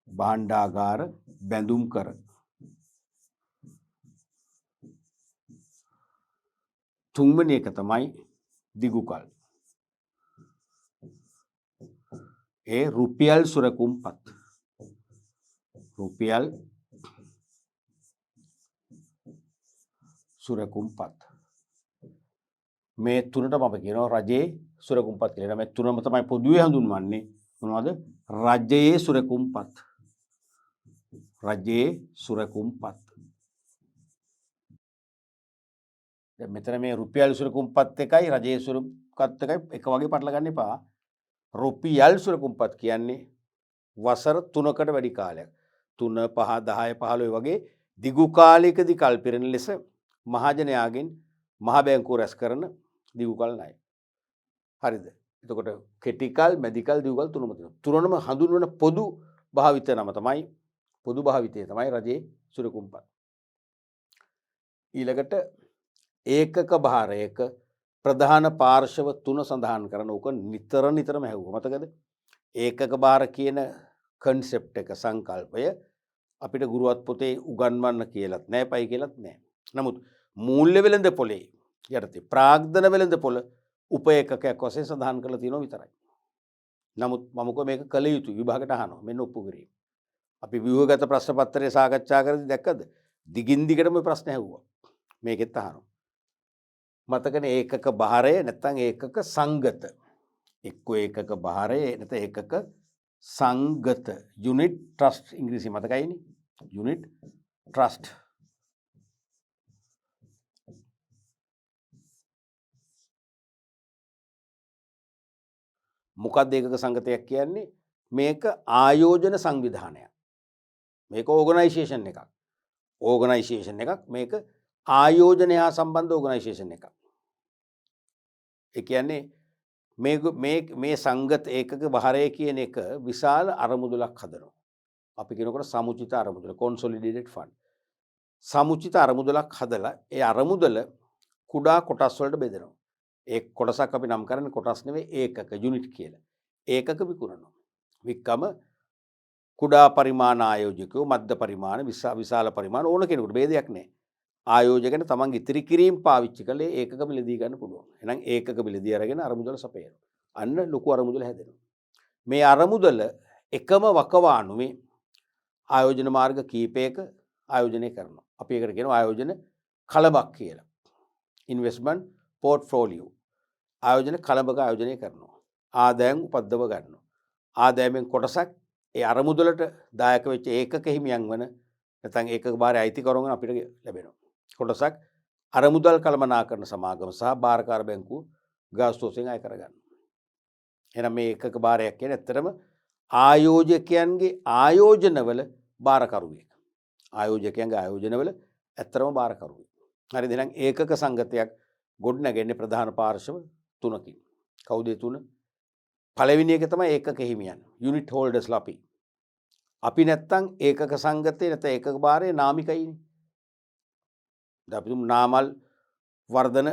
භාණ්ඩාගාර බැඳුම් කර. තුන්වෙනි එක තමයි දිගුකල්. ඒ රුපියල් සුරකුම්පත්. රුපියල් සුරකුම්පත්. මේ තුනට මම කියනවා රජයේ සුරකුම්පත් කියලා. මේ තුනම තමයි පොදුවේ හඳුන්වන්නේ. මොනවද? රජයේ සුරකුම්පත්. රජයේ සුරකුම්පත්. දැන් මෙතන මේ රුපියල් සුරකුම්පත් එකයි රජයේ සුරකුම්පත් එකයි එක වගේ පටල ගන්න එපා. රුපියල් සුරකුම්පත් කියන්නේ වසර 3කට වැඩි කාලයක්. 3 5 10 15 වගේ දිගු කාලයකදී කල් පිරෙන ලෙස මහජනයාගෙන් මහ බැංකුව රැස් කරන දිගුකල් ණය. හරිද? එතකොට කෙටිකල්, මැදිකල්, දිගුකල් තුනම තියෙනවා. තුනම හඳුන්වන පොදු භාවිත නම තමයි පොදු භාවිතය තමයි රජයේ සුරකුම්පත්. ඊළඟට ඒකක භාරයක ප්‍රධාන පාර්ශව 3 සඳහන් කරන ඕක නිතරම ඇහුවා. මතකද? ඒකක භාර කියන කන්සෙප්ට් එක සංකල්පය අපිට ගුරුවත් පොතේ උගන්වන්න කියලාත් නෑ, පයි කියලාත් නෑ. නමුත් මූල්‍ය වෙළඳපොලේ යටතේ ප්‍රාග්ධන වෙළඳපොළ උපේකකයක් වශයෙන් සඳහන් කරලා තියෙනවා විතරයි. නමුත් මම කෝ මේක කළ යුතු විභාගයට අහනවා. මෙන්න ඔප්පු කිරීම. අපි ව්‍යුහගත ප්‍රශ්න පත්‍රය සාකච්ඡා කරද්දී දැක්කද? දිගින් දිගටම ප්‍රශ්න ඇහුවා. මේකෙත් අහනවා. මතකනේ ඒකක භාරය නැත්නම් ඒකක සංගත. එක්කෝ ඒකක භාරය නැත්නම් ඒකක සංගත. යුනිට් ට්‍රස්ට් ඉංග්‍රීසි මතකයිනේ. Unit trust. මොකක්ද ඒකක සංගතයක් කියන්නේ? මේක ආයෝජන සංවිධානයක්. මේක ඕගනයිසේෂන් එකක්. ඕගනයිසේෂන් එකක්. මේක ආයෝජනය හා සම්බන්ධ ඕගනයිසේෂන් එකක්. ඒ කියන්නේ මේ සංගත ඒකක භාරය කියන එක විශාල අරමුදලක් හදනවා. අපි කියනකොට සමුචිත අරමුදල, කොන්සොලිඩේටඩ් ෆන්ඩ්. සමුචිත අරමුදලක් හදලා ඒ අරමුදල කුඩා කොටස් වලට බෙදෙනවා. ඒ කොටසක් අපි නම් කරන්නේ කොටස් නෙවෙයි ඒකක, යුනිට් කියලා. ඒකක විකුණනවා. වික්කම කුඩා පරිමාණ ආයෝජකයෝ, මධ්‍ය පරිමාණ, විශාල පරිමාණ ඕන කෙනෙකුට ભેදයක් නැහැ. ආයෝජකයන් තමන් ඉතිරි කිරීම පාවිච්චි කළේ ඒකක මිලදී ගන්න පුළුවන්. එහෙනම් ඒකක මිලදී අරගෙන අරමුදල සපයනවා. අන්න ලොකු අරමුදල හැදෙනවා. මේ අරමුදල එකම වකවානුවේ ආයෝජන මාර්ග කීපයක ආයෝජනය කරනවා. අපි ඒකට කියනවා ආයෝජන කලබක් කියලා. Investment portfolio. ආයෝජන කලබක ආයෝජනය කරනවා. ආදායම් උපද්දව ගන්නවා. ආදායමෙන් කොටසක් ඒ අරමුදලට දායක වෙච්ච ඒකක හිමියන් වන නැත්නම් ඒකක භාරය අයිතිකරුවන් අපිට ලැබෙනවා. කොටසක් අරමුදල් කළමනාකරණ සමාගම සහ භාරකාර බැංකුව ගාස්තුවෙන් අය කරගන්න. එහෙනම් මේ ඒකක භාරයක් කියන්නේ ඇත්තටම ආයෝජකයන්ගේ ආයෝජනවල භාරකරුවෙක්. ආයෝජකයන්ගේ ආයෝජනවල ඇත්තටම භාරකරුවෙක්. හරිද? එහෙනම් ඒකක සංගතයක් ගොඩනැගෙන්නේ ප්‍රධාන පාර්ශව තුනකින්. කවුද ඒ තුන? පළවෙනි එක තමයි ඒකක හිමියන්. යුනිට් හෝල්ඩර්ස්ලා අපි. අපි නැත්තම් ඒකක සංගතේ නැත්නම් ඒකක භාරයේ නාමිකයිනේ. දැන් අපි තුමු නාමල් වර්ධන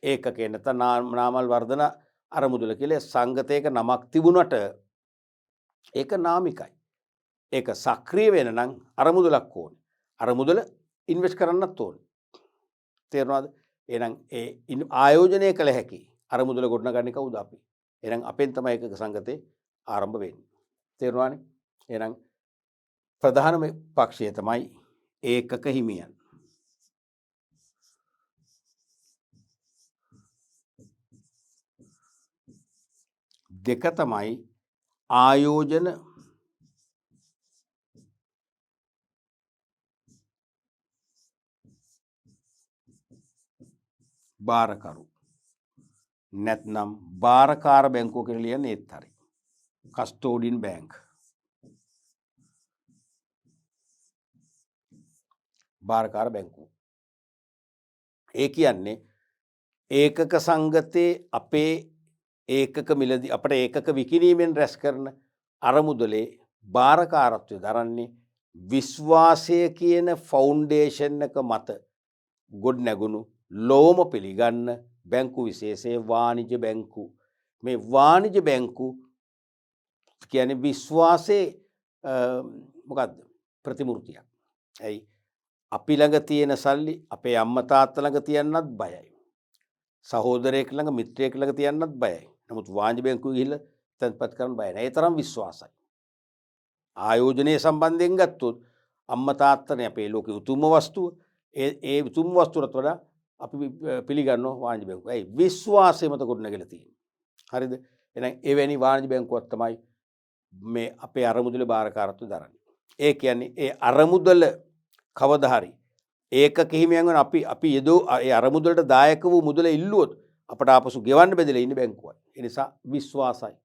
ඒකකේ නැත්නම් නාමල් වර්ධන අරමුදල කියලා සංගතයක නමක් තිබුණට ඒක නාමිකයි. ඒක සක්‍රිය වෙන නම් අරමුදලක් ඕනේ. අරමුදල ඉන්වෙස්ට් කරන්නත් ඕනේ. තේරුණාද? එහෙනම් ඒ ආයෝජනය කළ හැකි අරමුදල ගොඩනගන්නේ කවුද? අපි. එහෙනම් අපෙන් තමයි ඒකක සංගතේ ආරම්භ වෙන්නේ. තේරුණානේ? එහෙනම් ප්‍රධානම පක්ෂය තමයි ඒකක හිමියන්. දෙක තමයි ආයෝජන භාරකරු. නැත්නම් භාරකාර බැංකුව කියලා ලියන්නේ ඒත් හරි. කස්ටෝඩියන් බැංක්. භාරකාර බැංකුව. ඒ කියන්නේ ඒකක සංගතේ අපේ ඒකක මිලදී අපට ඒකක විකිණීමෙන් රැස් කරන අරමුදලේ භාරකාරත්වය දරන්නේ විශ්වාසය කියන ෆවුන්ඩේෂන් එක මත ගොඩ නැගුණු ලෝම පිළිගන්න බැංකු විශේෂයේ වාණිජ්‍ය බැංකු. මේ වාණිජ්‍ය බැංකු කියන්නේ විශ්වාසයේ මොකද්ද ප්‍රතිමූර්තියක්. ඇයි අපි ළඟ තියෙන සල්ලි අපේ අම්මා තාත්තා ළඟ තියන්නත් බයයි. සහෝදරයෙක් ළඟ මිත්‍රයෙක් ළඟ තියන්නත් බයයි. නමුත් වාණිජ්‍ය බැංකුවේ ගිහිල්ලා තැන්පත් කරන්න බය නැහැ. ඒ තරම් විශ්වාසයි. ආයෝජනයේ සම්බන්ධයෙන් ගත්තොත් අම්මා තාත්තනේ අපේ ලෝකේ උතුම්ම වස්තුව. ඒ උතුම් වස්තුවට වඩා අපි පිළිගන්නවා වාණිජ්‍ය බැංකුව. ඇයි? විශ්වාසය මත ගොඩනගලා තියෙන්නේ. හරිද? එහෙනම් එවැනි වාණිජ්‍ය බැංකුවක් තමයි මේ අපේ අරමුදල භාරකාරත්වය දරන්නේ. ඒ කියන්නේ ඒ අරමුදල කවදා හරි ඒකක හිමියන් වෙන අපි යදෝ ඒ අරමුදලට දායක වූ මුදල ඉල්ලුවොත් අපට ආපසු ගෙවන්න බෙදලා ඉන්නේ බැංකුවයි. ඒ නිසා විශ්වාසයි.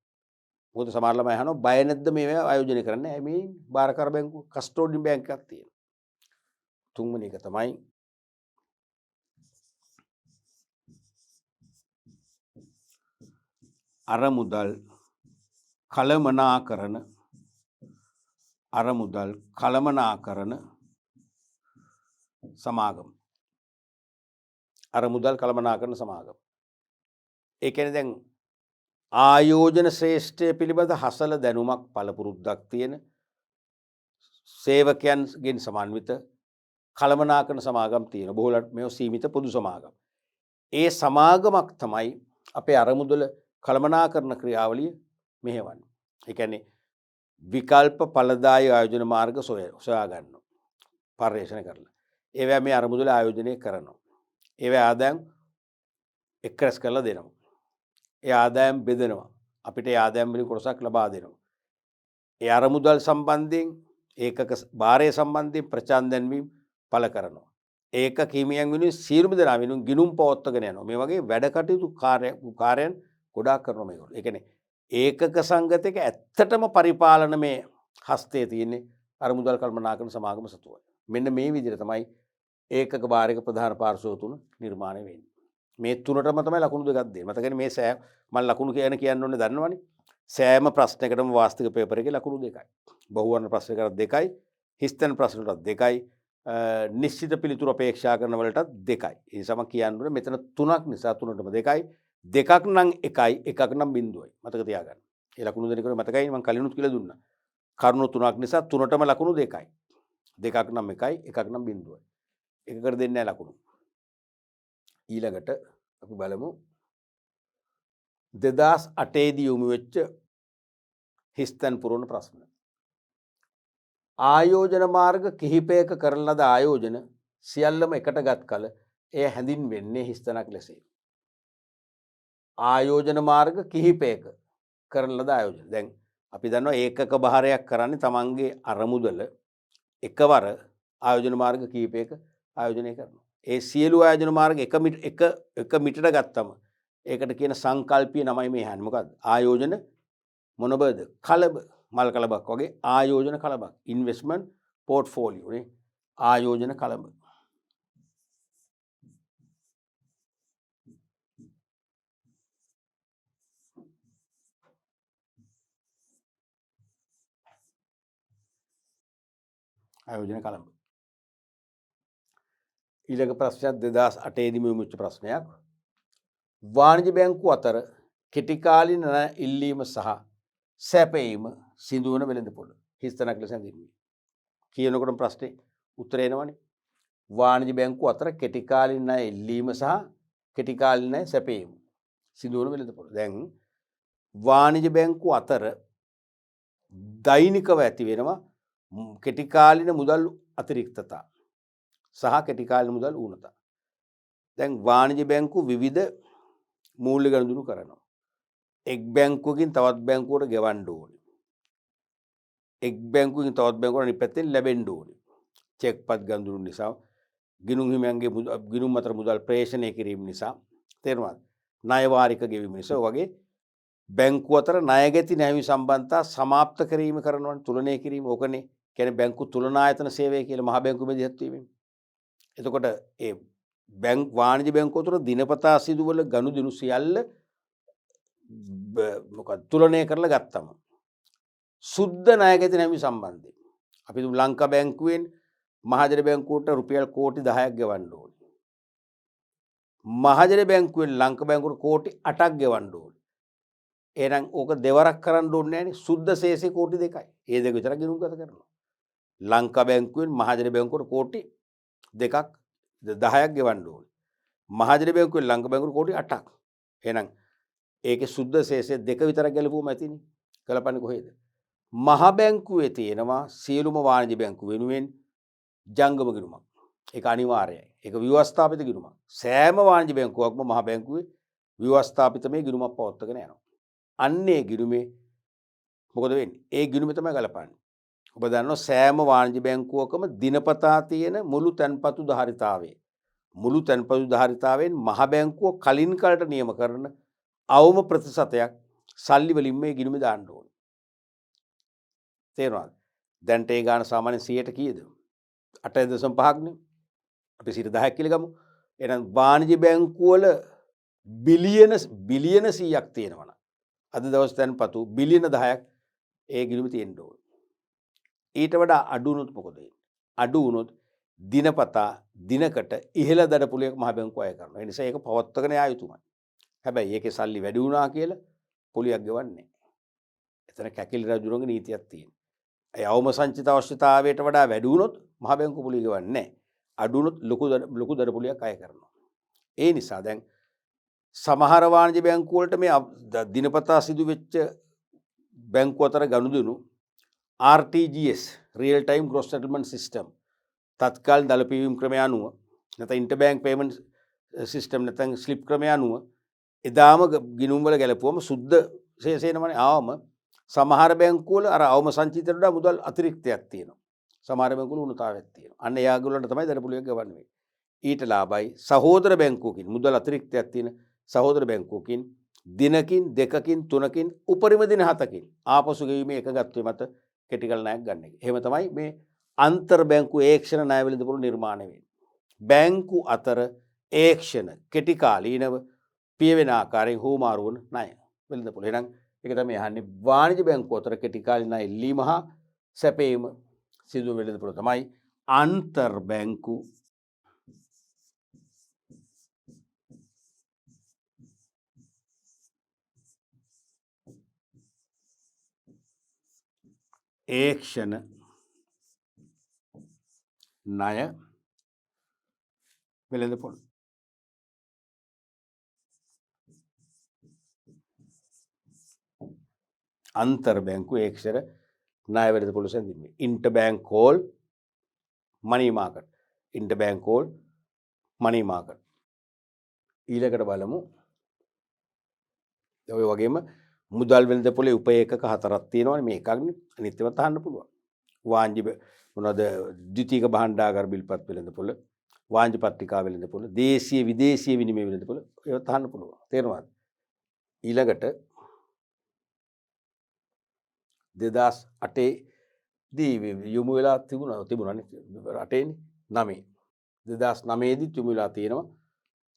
මොකද සමහර ළමයි අහනවා බය නැද්ද මේවා ආයෝජනය කරන්නේ? මේ භාරකාර බැංකුව කස්ටෝඩියන් බැංක් එකක් තියෙනවා. තුන්වෙනි එක තමයි අරමුදල් කළමනාකරන සමාගම. අරමුදල් කළමනාකරන සමාගම. ඒ කියන්නේ දැන් ආයෝජන ශ්‍රේෂ්ඨය පිළිබඳ හසල දැනුමක් පළපුරුද්දක් තියෙන සේවකයන්ගෙන් සමන්විත කළමනාකරන සමාගම් තියෙන. බොහෝලට මේව සීමිත පොදු සමාගම්. ඒ සමාගමක් තමයි අපේ අරමුදල කළමනාකරන ක්‍රියාවලිය මෙහෙවන්නේ. ඒ කියන්නේ විකල්ප ඵලදායී ආයෝජන මාර්ග සොයා ගන්නවා. පර්යේෂණ කරලා. ඒවා මේ අරමුදල ආයෝජනය කරනවා. ඒවා ආදායම් එක්රැස් කරලා දෙනවා. ඒ ආදායම් බෙදනවා. අපිට ඒ ආදායම් වලින් කොටසක් ලබා දෙනවා. ඒ අරමුදල් සම්බන්ධයෙන් ඒකක භාරය සම්බන්ධයෙන් ප්‍රචාර දැන්වීම පළ කරනවා. ඒකක හිමියන් වෙනුවෙන් සියලුම දෙනා වෙනුවෙන් ගිණුම් පවත්වාගෙන යනවා. මේ වගේ වැඩ කටයුතු කාර්යයන් ගොඩාක් කරනවා මේගොල්ලෝ. ඒ කියන්නේ ඒකක සංගතයක ඇත්තටම පරිපාලනමේ හස්තයේ තියෙන්නේ අරමුදල් කළමනාකරන සමාගම සතුවයි. මෙන්න මේ විදිහට තමයි ඒකක භාරයක ප්‍රධාන පාර්ශ්ව තුන නිර්මාණය වෙන්නේ. මේ තුනටම තමයි ලකුණු දෙකක් දෙන්නේ. මතකනේ මේ සෑම මම ලකුණු කියන්න ඕනේ දන්නවනේ. සෑම ප්‍රශ්නයකටම වාස්තික පේපර් එකේ ලකුණු දෙකයි. බහුවර්ණ ප්‍රශ්නයකට දෙකයි, හිස්තැන් ප්‍රශ්නවලට දෙකයි, නිශ්චිත පිළිතුරු අපේක්ෂා කරන වලටත් දෙකයි. ඒ නිසා මම කියන්නේ මෙතන තුනක් නිසා තුනටම දෙකයි. දෙකක් නම් එකයි, එකක් නම් බිඳුවයි. මතක තියාගන්න. ඒ ලකුණු දෙනකොට මතකයි මම කලිනුත් කියලා දුන්නා. කරුණු තුනක් නිසා තුනටම ලකුණු දෙකයි. දෙකක් නම් එකයි, එකක් නම් බිඳුවයි. එකකට දෙන්නේ නැහැ ලකුණු. ඊළඟට අපි බලමු 2008 දී යොමු වෙච්ච හිස්තැන් පුරවන ප්‍රශ්න. ආයෝජන මාර්ග කිහිපයක කරන ලද ආයෝජන සියල්ලම එකට ගත් කල එය හැඳින්වෙන්නේ හිස්තැනක් ලෙසයි. ආයෝජන මාර්ග කිහිපයක කරන ලද ආයෝජන. දැන් අපි දන්නවා ඒකක භාරයක් කරන්නේ තමන්ගේ අරමුදල එකවර ආයෝජන මාර්ග කීපයක ආයෝජනය කරනවා. ඒ සියලු ආයෝජන මාර්ග එක මිටට ගත්තම ඒකට කියන සංකල්පීය නමයි මේ හන්නේ. මොකද්ද? ආයෝජන මොනබද? කලබ මල් කලබක් වගේ ආයෝජන කලබක්. ඉන්වෙස්ට්මන්ට් පෝර්ට්ෆෝලියෝ නේ. ආයෝජන කලබ. ආයෝජන කලබ. ඊළඟ ප්‍රශ්නයක් 2008 දී මෙමුච්ච ප්‍රශ්නයක්. වාණිජ බැංකුව අතර කෙටිකාලීන ඉල්ලීම සහ සැපයීම සිදුවන වෙළඳපොළ හිස්තැනක් ලෙස හැඳින්වේ. කියනකොට ප්‍රශ්නේ උත්තරය එනවනේ. වාණිජ බැංකුව අතර කෙටිකාලීන ඉල්ලීම සහ කෙටිකාලීන සැපයීම සිදුවන වෙළඳපොළ. දැන් වාණිජ බැංකුව අතර දෛනිකව ඇති වෙනවා කෙටිකාලීන මුදල් අතිරික්තතා සහ කෙටිකාලීන මුදල් ඌනතා. දැන් වාණිජ බැංකුව විවිධ මූල්‍ය ගනුදෙනු කරනවා. එක් බැංකුවකින් තවත් බැංකුවකට ගෙවන්න ඕනේ. එක් බැංකුවකින් තවත් බැංකුවකට අනිත් පැත්තෙන් ලැබෙන්න ඕනේ. චෙක්පත් ගනුදෙනු නිසා, ගිණුම් හිමියන්ගේ ගිණුම් අතර මුදල් ප්‍රේෂණය කිරීම නිසා, තේරුණාද? ණය වාරික ගෙවීම නිසා වගේ බැංකුව අතර ණය ගැති නැවි සම්බන්ධතා සමාප්ත කිරීම කරනවනේ, තුලනය කිරීම. ඕකනේ කියන්නේ බැංකු තුලනායතන සේවය කියලා මහ බැංකුව මැදිහත් වීමෙන්. එතකොට ඒ වාණිජ බැංකුව තුළ දිනපතා සිදුවන ගනුදෙනු සියල්ල මොකක්ද තුලනය කරලා ගත්තම සුද්ධ ණය ගැති නැවි සම්බන්ධයෙන් අපි ලංකා බැංකුවෙන් මහජන බැංකුවට රුපියල් කෝටි 10ක් ගෙවන්න ඕනේ. මහජන බැංකුවෙන් ලංකා බැංකුවට කෝටි 8ක් ගෙවන්න ඕනේ. එහෙනම් ඕක දෙවරක් කරන්න ඕනේ නැහැනේ. සුද්ධ ශේෂේ කෝටි 2යි. ඒ දෙක විතර ගිණුම් ගත කරනවා. ලංකා බැංකුවෙන් මහජන බැංකුවට කෝටි 2ක් 10ක් ගෙවන්න ඕනේ. මහජන බැංකුවෙන් ලංකා බැංකුවට කෝටි 8ක්. එහෙනම් ඒකේ සුද්ධ ශේෂය දෙක විතරක් ගැලපුවම ඇතිනේ. කලපන්නේ කොහෙද? මහ බැංකුවේ තියෙනවා සියලුම වාණිජ බැංකු වෙනුවෙන් ජංගම ගිණුමක්. ඒක අනිවාර්යයි. ඒක ව්‍යවස්ථාපිත ගිණුමක්. සෑම වාණිජ බැංකුවක්ම මහ බැංකුවේ ව්‍යවස්ථාපිත මේ ගිණුමක් පවත්වාගෙන යනවා. අන්නේ ගිණුමේ මොකද වෙන්නේ? ඒ ගිණුමේ තමයි ගලපන්නේ. ඔබ දන්නවා සෑම වාණිජ බැංකුවකම දිනපතා තියෙන මුළු තැන්පතු ධාරිතාවෙන් මහ බැංකුව කලින් කලට නියම කරන අවම ප්‍රතිශතයක් සල්ලි වලින් මේ ගිණුමේ දාන්න ඕනේ. තේරුණාද? දැන්ට ඒ ගාන සාමාන්‍යයෙන් 100ට කීයද? 8.5ක්නේ. අපි 10ක් කියලා ගමු. එහෙනම් වාණිජ බැංකුවල බිලියන 100ක් තියෙනවා. අද දවස් තැන්පතු බිලියන 10ක් ඒ ගිණුමේ තියෙන්න ඕනේ. ඊට වඩා අඩු වුණොත් මොකද වෙන්නේ? අඩු වුණොත් දිනපතා දිනකට ඉහළ දඩපුලියක් මහ බැංකුව අය කරනවා. ඒ නිසා ඒක පවත්වාගෙන යා යුතුමයි. හැබැයි ඒකේ සල්ලි වැඩි වුණා කියලා පොලියක් ගෙවන්නේ නැහැ. එතන කැකිලි රජුරන්ගේ නීතියක් තියෙනවා. ඒ අවම සංචිත අවශ්‍යතාවයට වඩා වැඩි වුණොත් මහ බැංකුව පොලිය ගෙවන්නේ නැහැ. අඩු වුණොත් ලොකු දඩපුලියක් අය කරනවා. ඒ නිසා දැන් සමහර වාණිජ බැංකුව වලට මේ දිනපතා සිදු වෙච්ච බැංකුව අතර ගනුදෙනු RTGS Real Time Gross Settlement System තත්කාල දළපිවීම් ක්‍රමය අනුව නැත්නම් ඉන්ටර්බැංක් පේමන්ට් සිස්ටම් නැත්නම් ස්ලිප් ක්‍රමය අනුව එදාම ගිණුම් වල ගැලපුවම සුද්ධ ශේෂේනමනේ ආවම සමහර බැංකුව වල අර අවම සංචිතයට වඩා මුදල් අතිරික්තයක් තියෙනවා. සමහර බැංකුව වල උණුතාවයක් තියෙනවා. අන්න එයාගොල්ලන්ට තමයි දඩපුලියක් ගවන්නේ. ඊට ලාභයි සහෝදර බැංකුවකින් මුදල් අතිරික්තයක් තියෙන සහෝදර බැංකුවකින් දිනකින් දෙකකින් තුනකින් උපරිම දින 7කින් ආපසු ගෙවීමේ එකගත්වයේ මත කෙටිකල් ණයක් ගන්න එක. එහෙම තමයි මේ අන්තර් බැංකු ඒක්ෂණ ණය වෙළඳපොළ නිර්මාණය වෙන්නේ. බැංකු අතර ඒක්ෂණ කෙටිකාලීනව පියවෙන ආකාරයෙන් හුවමාරු වන ණය වෙළඳපොළ. එහෙනම් ඒක තමයි අහන්නේ වාණිජ බැංකුව අතර කෙටිකාලීන ණය ඉල්ලීම හා සැපයීම සිදු වෙළඳපොළ තමයි අන්තර් බැංකු ඒක්ෂණ ණය වෙළඳපොළ. අන්තර් බැංකු ඒක්ෂණ ණය වෙළඳපොළ සැඳීමේ ඉන්ටර්බැංක් කෝල් මනි මාකට්. ඉන්ටර්බැංක් කෝල් මනි මාකට්. ඊළඟට බලමු ඔය වගේම මුදල් වෙළඳපොලේ උපේකක 4ක් තියෙනවනේ මේ එකක්නේ අනිත් ඒවා තහන්න පුළුවන්. වාංජි මොනවද ද්විතීයික භාණ්ඩාගාර බිල්පත් වෙළඳපොළ වාංජි පත්‍රිකා වෙළඳපොළ දේශීය විදේශීය විනිමය වෙළඳපොළ ඒවා තහන්න පුළුවන්. තේරෙනවද? ඊළඟට 2008 දී යොමු වෙලා තිබුණානේ 8නේ 9 2009 දී යොමු වෙලා තියෙනවා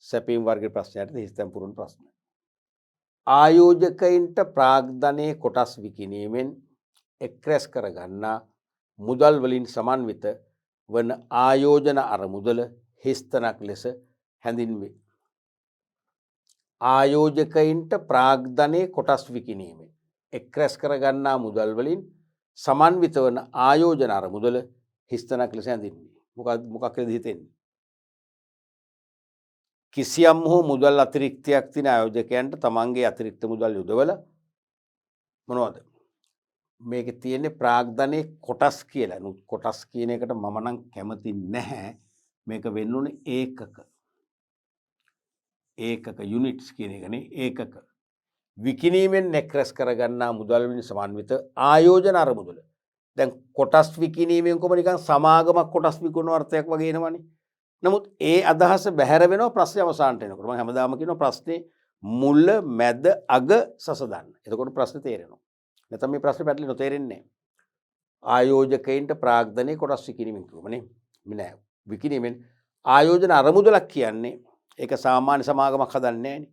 සැපීම් වර්ග ප්‍රශ්නයට හිස්තැන් පුරන ප්‍රශ්න. ආයෝජකයින්ට ප්‍රාග්ධනයේ කොටස් විකිණීමෙන් එක් රැස් කර ගන්නා මුදල් වලින් සමන්විත වන ආයෝජන අරමුදල හිස්තනක් ලෙස හැඳින්වේ. ආයෝජකයින්ට ප්‍රාග්ධනයේ කොටස් විකිණීමෙන් එක් රැස් කර ගන්නා මුදල් වලින් සමන්විත වන ආයෝජන අරමුදල හිස්තනක් ලෙස හැඳින්වේ. මොකක්ද හිතෙන්නේ? කිසියම් හෝ මුදල් අතිරික්තයක් තියෙන ආයෝජකයන්ට තමන්ගේ අතිරික්ත මුදල් යොදවලා මොනවද මේකේ තියෙන්නේ ප්‍රාග්ධනයේ කොටස් කියලා. කොටස් කියන එකට මම නම් කැමති නැහැ. මේක වෙන්න ඕනේ ඒකක යුනිට්ස් කියන එකනේ ඒකක. විකිණීමෙන් එක් රැස් කරගන්නා මුදල් වලින් සමන්විත ආයෝජන අරමුදල. දැන් කොටස් විකිණීමෙන් කොහොම නිකන් සමාගමක් කොටස් විකුණන අර්ථයක් වගේ එනවනේ. නමුත් ඒ අදහස බැහැර වෙනවා ප්‍රශ්නේ අවසානට එනකොට. මම හැමදාම කියනවා ප්‍රශ්නේ මුල මැද අග සස දාන්න. එතකොට ප්‍රශ්නේ තේරෙනවා. නැත්නම් මේ ප්‍රශ්නේ පැටලෙන්න තේරෙන්නේ නැහැ. ආයෝජකයින්ට ප්‍රාග්ධනයේ කොටස් විකිණීමෙන් කියවනේ. නෑ. විකිණීමෙන් ආයෝජන අරමුදලක් කියන්නේ ඒක සාමාන්‍ය සමාගමක් හදන්නේ නැහැනේ.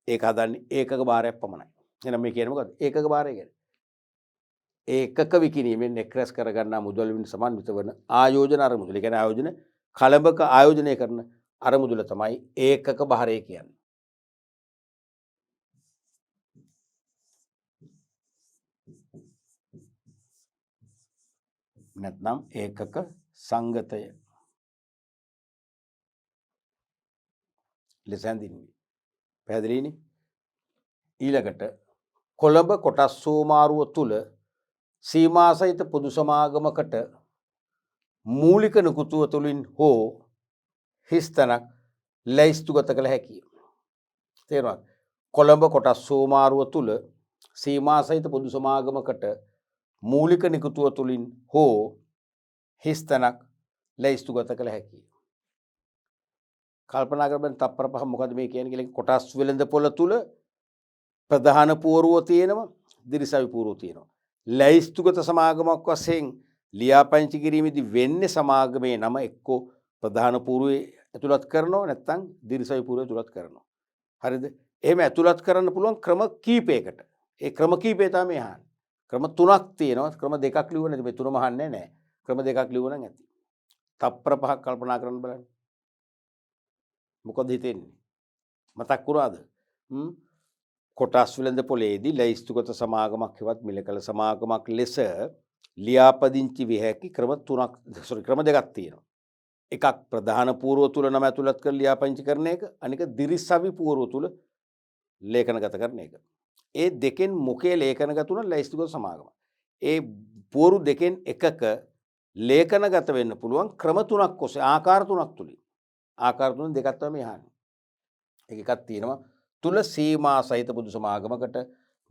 ඒක හදන්නේ ඒකක භාරයක් පමණයි. එහෙනම් මේ කියන්නේ මොකද්ද? ඒකක භාරය කියන්නේ. ඒකක විකිණීමෙන් එක් රැස් කරගන්නා මුදල් වලින් සමන්විත වන ආයෝජන අරමුදල. ඒ කියන්නේ ආයෝජන කලබක ආයෝජනය කරන අරමුදල තමයි ඒකක භාරය කියන්නේ. නැත්නම් ඒකක සංගතය ලෙස හැඳින්වේ. පැහැදිලිනේ? ඊළඟට කොළඹ කොටස් සෝමාරුව තුල සීමා සහිත පොදු සමාගමකට මූලික නිකුතුව තුලින් හෝ හිස්තනක් ලැයිස්තුගත කළ හැකිය. තේරුණාද? කොළඹ කොටස් සෝමාරුව තුල සීමා සහිත පොදු සමාගමකට මූලික නිකුතුව තුලින් හෝ හිස්තනක් ලැයිස්තුගත කළ හැකිය. කල්පනා කරපන් තප්පර පහ මොකද මේ කියන්නේ කියලා. කොටස් වෙළඳපොළ තුල ප්‍රධාන පුවරුව තියෙනවා, දිරිසවි පුවරුව තියෙනවා. ලැයිස්තුගත සමාගමක් වශයෙන් ලියාපදිංචි කිරීමේදී වෙන්නේ සමාගමේ නම එක්කෝ ප්‍රධාන පුවරුවේ ඇතුළත් කරනවා නැත්නම් දිරිසවි පුවරුවේ ඇතුළත් කරනවා. හරිද? එහෙම ඇතුළත් කරන්න පුළුවන් ක්‍රම කීපයකට. ඒ ක්‍රම කීපය තමයි අහන්නේ. ක්‍රම තුනක් තියෙනවා. ක්‍රම දෙකක් ලියුව නැති මේ තුනම අහන්නේ නැහැ. ක්‍රම දෙකක් ලියුව නම් ඇති. තප්පර පහක් කල්පනා කරන්න බලන්න. මොකද හිතෙන්නේ? මතක් වුණාද? කොටස් වෙළඳපොළේදී ලැයිස්තුගත සමාගමක් හෙවත් මිලකල සමාගමක් ලෙස ලියාපදිංචි විය හැකි ක්‍රම දෙකක් තියෙනවා. එකක් ප්‍රධාන පූර්ව තුල නම ඇතුළත් කර ලියාපදිංචි කරන එක, අනික දිරිසවි පූර්ව තුල ලේඛනගත කරන එක. ඒ දෙකෙන් මොකේ ලේඛනගත උන ලැයිස්තුගත සමාගම. ඒ පූර්ව දෙකෙන් එකක ලේඛනගත වෙන්න පුළුවන් ක්‍රම තුනක් ඔස්සේ ආකාර තුනක් තුලින්. ආකාර තුන දෙකක් තමයි අහන්නේ. එකක් තියෙනවා තුල සීමා සහිත පොදු සමාගමකට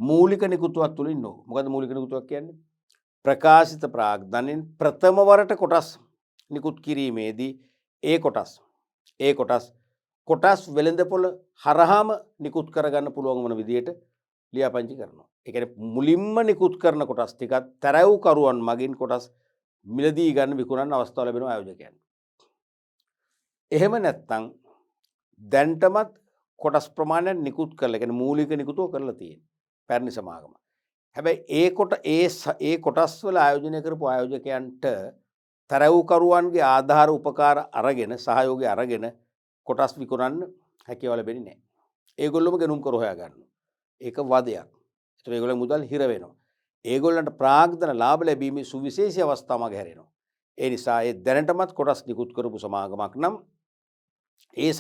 මූලික නිකුතුවක් තුලින් නෝ. මොකද මූලික නිකුතුවක් කියන්නේ? ප්‍රකාශිත ප්‍රාග්ධනෙන් ප්‍රථම වරට කොටස් නිකුත් කිරීමේදී ඒ කොටස් වෙළඳපොළ හරහාම නිකුත් කරගන්න පුළුවන් වන විදියට ලියාපදිංචි කරනවා. ඒ කියන්නේ මුලින්ම නිකුත් කරන කොටස් ටිකත් තරවුකරුවන් මගින් කොටස් මිලදී ගන්න විකුණන අවස්ථාව ලැබෙනවා ආයෝජකයන්ට. එහෙම නැත්නම් දැන්ටමත් කොටස් ප්‍රමාණයක් නිකුත් කරලා කියන්නේ මූලික නිකුතෝ කරලා තියෙන පැරණි සමාගම. හැබැයි ඒ කොටස් වල ආයෝජනය කරපු ආයෝජකයන්ට තරවුකරුවන්ගේ ආධාර උපකාර අරගෙන සහයෝගය අරගෙන කොටස් විකුණන්න හැකියාව ලැබෙන්නේ නැහැ. ඒගොල්ලොම ගණුම් කර හොයා ගන්නවා. ඒක වදයක්. ඒතර ඒගොල්ලෝ මුදල් හිර වෙනවා. ඒගොල්ලන්ට ප්‍රාග්ධන ලාභ ලැබීමේ සුවිශේෂී අවස්ථා මග හැරෙනවා. ඒ නිසා ඒ දැනටමත් කොටස් නිකුත් කරපු සමාගමක් නම් ඒ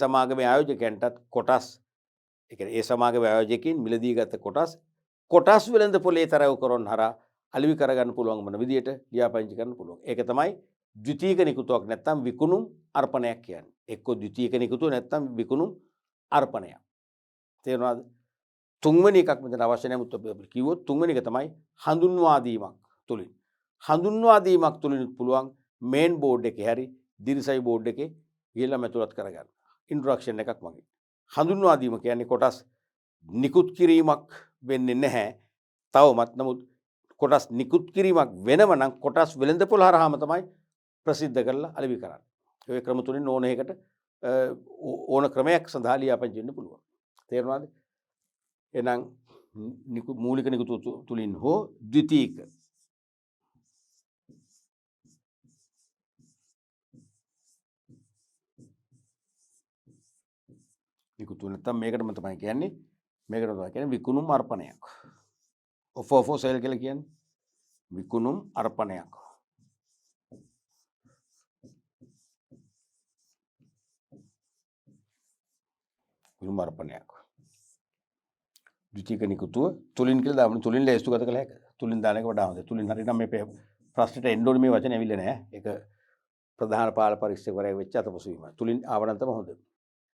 සමාගමේ ආයෝජකයන්ටත් කොටස් ඒ කියන්නේ ඒ සමාගමේ ආයෝජකයින් මිලදී ගත කොටස් වෙළඳපොලේ තරවුකරුවන් හරහා අලෙවි කරගන්න පුළුවන් වන විදියට ලියාපදිංචි කරන්න පුළුවන්. ඒක තමයි ද්විතීයික නිකුතුවක් නැත්නම් විකුණුම් අර්පණයක් කියන්නේ. එක්ක ද්විතීයික නිකුතුව නැත්නම් විකුණුම් අර්පණයක්. තේරුණාද? තුන්වෙනි එකක් මෙතන අවශ්‍ය නැහැ. මුත් අපි කිව්වොත් තුන්වෙනි එක තමයි හඳුන්වා දීමක් තුලින්. හඳුන්වා දීමක් තුලින් පුළුවන් මේන් බෝඩ් එකේ හරි දිරිසයි බෝඩ් එකේ ගිහලා මැතුරත් කරගන්න. ඉන්ට්‍රොඩක්ෂන් එකක් වගේ. හඳුන්වා දීම කියන්නේ කොටස් නිකුත් කිරීමක් වෙන්නේ නැහැ. තවමත් නමුත් කොටස් නිකුත් කිරීමක් වෙනව නම් කොටස් වෙළඳපොළ හරහාම තමයි ප්‍රසිද්ධ කරලා අලෙවි කරන්නේ. ඔය ක්‍රම තුنين ඕන එකකට ඕන ක්‍රමයක් සඳහා ලියාපදිංචි වෙන්න පුළුවන්. තේරුණාද? එහෙනම් මූලික නිකුත් තුලින් හෝ ද්විතීයික නිකුත් නැත්නම් මේකටම තමයි කියන්නේ විකුණුම් අර්පණයක්. ඔෆෝ සේල් කියලා කියන්නේ විකුණුම් අර්පණයක්. විකුණුම් අර්පණයක්. ද්විතීයික නිකුතුව තුලින් කියලා දාන්න තුලින් ලැයිස්තු ගත කළ හැකියි. තුලින් දාන එක වඩා හොඳයි. තුලින් හරිනම් මේ ප්‍රශ්නෙට එන්න ඕනේ මේ වචනේ ඇවිල්ලා නැහැ. ඒක ප්‍රධාන පාල පරීක්ෂකවරයෙක් වෙච්ච අතපසුවීම. තුලින් ආවනම් තමයි හොඳ.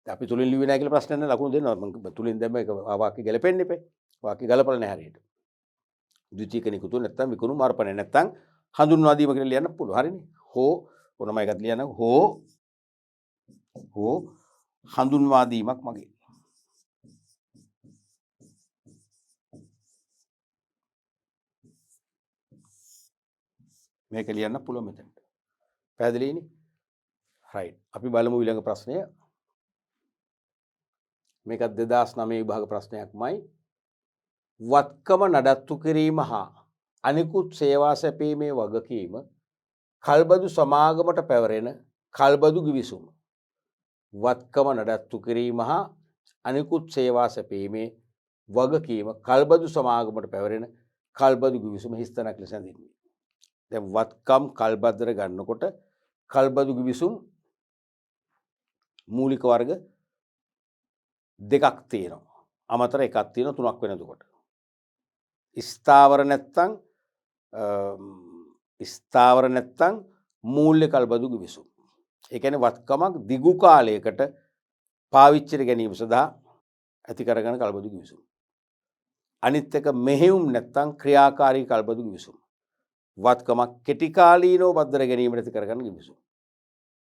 අපි තුලින් ලිව්වේ නැහැ කියලා ප්‍රශ්න නැහැ ලකුණු දෙනවා. මම තුලින් දැම්ම එක වාක්‍ය ගැලපෙන්න එපේ. වාක්‍ය ගලපලා නැහැ හරියට. ද්විතීයික නිකුතුව නැත්තම් විකුණුම් අර්පණය නැත්තම් හඳුන්වා දීම කියලා ලියන්න පුළුවන්. හරිනේ. හෝ ඕනම එකක් ලියන්න හෝ හඳුන්වා දීමක් මගේ. මේක ලියන්න පුළුවන් මෙතනට. පැහැදිලිනේ? රයිට්. අපි බලමු ඊළඟ ප්‍රශ්නය. මේකත් 2009 විභාග ප්‍රශ්නයක්මයි. වත්කම නඩත්තු කිරීම හා අනිකුත් සේවා සැපීමේ වගකීම කල්බදු සමාගමට පැවරෙන කල්බදු ගිවිසුම. වත්කම නඩත්තු කිරීම හා අනිකුත් සේවා සැපීමේ වගකීම කල්බදු සමාගමට පැවරෙන කල්බදු ගිවිසුම හිස්තැනක් ලෙස ඇඳින්නේ. දැන් වත්කම් කල්බද්දර ගන්නකොට කල්බදු ගිවිසුම් මූලික වර්ග දෙකක් තියෙනවා. අමතර එකක් තියෙනවා තුනක් වෙනකොට. ස්ථාවර නැත්තම් මූල්‍ය කල්බදු ගිවිසුම්. ඒ කියන්නේ වත්කමක් දිගු කාලයකට පාවිච්චිට ගැනීම සඳහා ඇති කරගන්න කල්බදු ගිවිසුම්. අනිත් එක මෙහෙයුම් නැත්තම් ක්‍රියාකාරී කල්බදු ගිවිසුම්. වත්කමක් කෙටි කාලීනව බද්දර ගැනීමට ඇති කරගන්න ගිවිසුම්.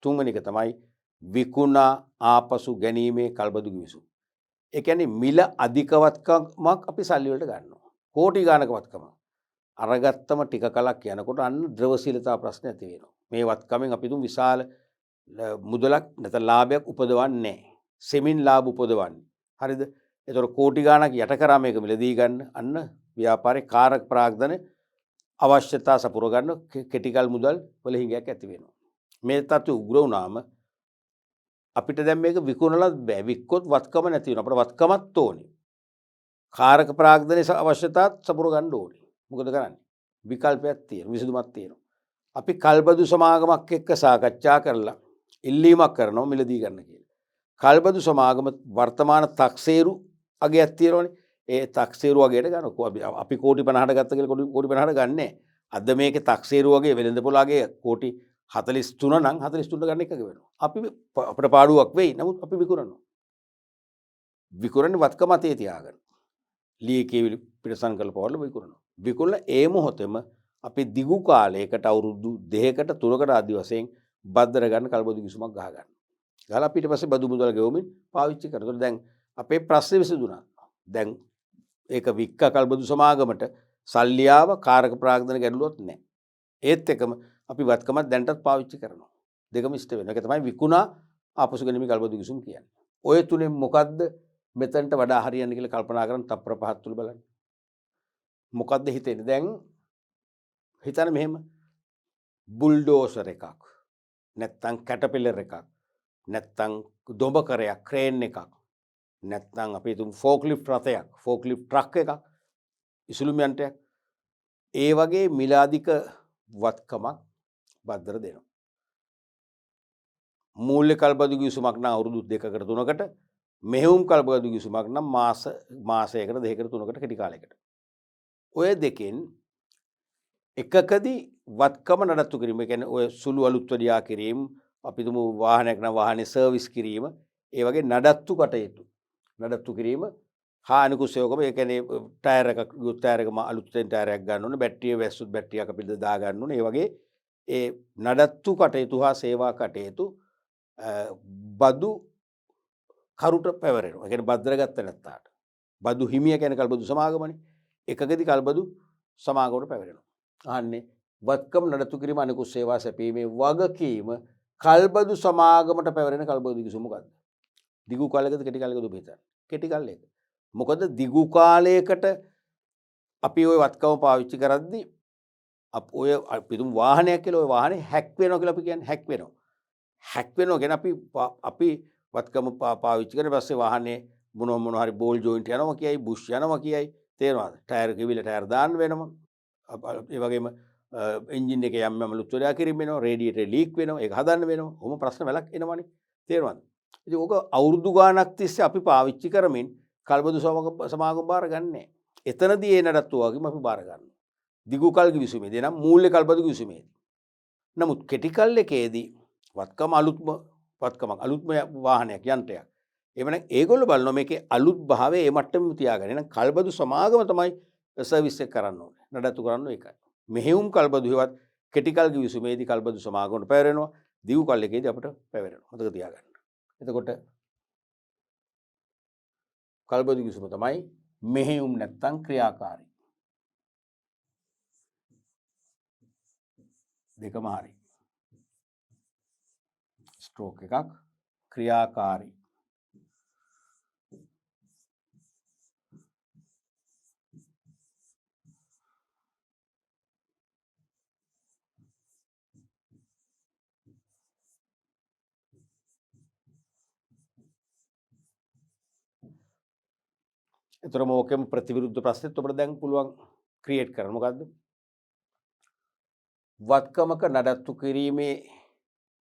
තුන්වෙනි එක තමයි විකුණා ආපසු ගැනීමේ කල්බදු ගිවිසුම්. ඒ කියන්නේ මිල අධික වත්කමක් අපි සල්ලි වලට ගන්නවා. කෝටි ගානක වත්කම. අරගත්තම ටික කලක් යනකොට අන්න ද්‍රවශීලතා ප්‍රශ්න ඇති වෙනවා. මේ වත්කමෙන් අපි තුන් විශාල මුදලක් නැත්නම් ලාභයක් උපදවන්නේ නැහැ. සෙමින් ලාභ උපදවන්නේ. හරිද? ඒතකොට කෝටි ගානක් යට කරා මේක මිලදී ගන්න අන්න ව්‍යාපාරේ කාරක ප්‍රාග්ධන අවශ්‍යතා සපුර ගන්න කෙටිකල් මුදල් වල හිඟයක් ඇති වෙනවා. මේ තත්ත්වය උග්‍ර වුණාම අපිට දැන් මේක විකුණලා බෑ. වික්කොත් වත්කම නැති වෙනවා. අපිට වත්කමත් ඕනේ. කාරක ප්‍රාග්ධනයේ අවශ්‍යතාවත් සපුර ගන්න ඕනේ. මොකද කරන්නේ? විකල්පයක් තියෙනවා. විසඳුමක් තියෙනවා. අපි කල්බදු සමාගමක් එක්ක සාකච්ඡා කරලා ඉල්ලීමක් කරනවා මිලදී ගන්න කියලා. කල්බදු සමාගම වර්තමාන තක්සේරු අගයක් තියෙනවනේ. ඒ තක්සේරු වගේට ගන්නවා. අපි කෝටි 50ට ගත්ත කියලා කෝටි 50ට ගන්නෑ. අද මේකේ තක්සේරු වගේ වෙළඳපොළ වගේ කෝටි 43 නම් 43ට ගන්න එකක වෙනවා. අපිට පාඩුවක් වෙයි. නමුත් අපි විකුණනවා. විකුණන්නේ වත්කම අතේ තියාගෙන. ලීකේ පිටසන් කළ පවල විකුණනවා. විකුණලා ඒ මොහොතේම අපි දිගු කාලයකට අවුරුදු 2කට 3කට ආදි වශයෙන් බද්දර ගන්න කල්බදු කිසුමක් ගහ ගන්න. ගහලා ඊට පස්සේ බදු මුදල් ගෙවමින් පාවිච්චි කරනවා. දැන් අපේ ප්‍රශ්නේ විසඳුණා. දැන් ඒක වික්ක කල්බදු සමාගමට සල්ලි ආව කාරක ප්‍රාග්ධන ගැටලුවක් නැහැ. ඒත් එකම අපි වත්කමක් දැන්ටත් පාවිච්චි කරනවා. දෙකම ඉෂ්ට වෙනවා. ඒක තමයි විකුණා ආපසු ගැනීම කල්බදු කිසුම් කියන්නේ. ඔය තුනේ මොකද්ද මෙතනට වඩා හරියන්නේ කියලා කල්පනා කරන් තප්පර පහක් තුල බලන්න. මොකද්ද හිතෙන්නේ? දැන් හිතන්න මෙහෙම බුල්ඩෝසර් එකක් නැත්තම් කැටපිලර් එකක් නැත්තම් දොඹකරයක් ක්‍රේන් එකක් නැත්තම් අපි තුන් ෆෝක්ලිෆ්ට් රථයක් ෆෝක්ලිෆ්ට් ට්‍රක් එකක් ඉසුලුම් යන්ත්‍රයක් ඒ වගේ මිලාදික වත්කමක් බද්දර දෙනවා. මූල්‍ය කල්බදු කිවිසුමක් නම් අවුරුදු 2කට 3කට මෙහෙයුම් කල්බදු කිවිසුමක් නම් මාසයකට 2කට 3කට කෙටි කාලයකට. ඔය දෙකෙන් එකකදී වත්කම නඩත්තු කිරීම කියන්නේ ඔය සුළු අලුත් වඩියා කිරීම අපි තුමු වාහනයක් නම් වාහනේ සර්විස් කිරීම ඒ වගේ නඩත්තු කටයුතු නඩත්තු කිරීම හා අනිකුත් සේවකම ඒ කියන්නේ ටයර් එකක් ගියොත් ටයර් එකම අලුතෙන් ටයර් එකක් ගන්න ඕනේ, බැටරිය වැස්සොත් බැටරියක් අපිට දා ගන්න ඕනේ. ඒ වගේ ඒ නඩත්තු කටයුතු හා සේවා කටයුතු බදු කරුට පැවරෙනවා. ඒ කියන්නේ බද්දරගත්ත නැත්තාට. බදු හිමිය කියන්නේ කල්බදු සමාගමනේ. එකකදී කල්බදු සමාගමට පැවරෙනවා. අහන්නේ වත්කම් නඩත්තු කිරීම අනිකුත් සේවා සැපීමේ වගකීම කල්බදු සමාගමට පැවරෙන කල්බදු කිසු මොකද්ද? දිගු කාලයකද කෙටි කාලයකද ඔබ හිතන්නේ? කෙටි කාලයක. මොකද දිගු කාලයකට අපි ওই වත්කම පාවිච්චි කරද්දී ඔය පිටුම් වාහනයක් කියලා ඔය වාහනේ හැක් වෙනවා කියලා අපි කියන්නේ හැක් වෙනවා. හැක් වෙනවා කියන්නේ අපි වත්කම පාවිච්චි කරන පස්සේ වාහනේ මොන හරි බෝල් ජොයින්ට් යනවා කියයි, බුෂ් යනවා කියයි. තේරෙනවද? ටයර් කිවිල ටයර් දාන්න වෙනවා. ඒ වගේම එන්ජින් එකේ යම් ලුත්තරයා කිරීම වෙනවා, රේඩියේටර් ලීක් වෙනවා, ඒක හදන්න වෙනවා. ඔහොම ප්‍රශ්න වැලක් එනවනේ. තේරෙනවද? ඉතින් ඕක අවුරුදු ගාණක් තිස්සේ අපි පාවිච්චි කරමින් කල්බදු සමාගම බාර ගන්නෑ. එතනදී ඒ නඩත්තු වගේම අපි බාර ගන්නවා. දිගු කල් කිවිසුමේදී නම් මූල්‍ය කල්බදු කිවිසුමේදී. නමුත් කෙටි කල් එකේදී වත්කම අලුත්ම වාහනයක් යන්ත්‍රයක්. එවනම් ඒගොල්ලෝ බලනවා මේකේ අලුත් භාවය ඒ මට්ටමෙම තියාගන්න. එහෙනම් කල්බදු සමාගම තමයි සර්විස් එක කරන්න ඕනේ. නඩත්තු කරන්න ඒකයි. මෙහෙයුම් කල්බදු හේවත් කෙටි කල් කිවිසුමේදී කල්බදු සමාගමට පැවරෙනවා. දිගු කල් එකේදී අපිට පැවරෙනවා. මතක තියාගන්න. එතකොට කල්බදු කිවිසුම තමයි මෙහෙයුම් නැත්තම් ක්‍රියාකාරී. දෙකම හරි. ස්ට්‍රෝක් එකක් ක්‍රියාකාරී. එතරම් ඕකෙම ප්‍රතිවිරුද්ධ ප්‍රශ්නෙත් ඔබට දැන් පුළුවන් ක්‍රියේට් කරන්න. මොකද්ද? වත්කමක නඩත්තු කිරීමේ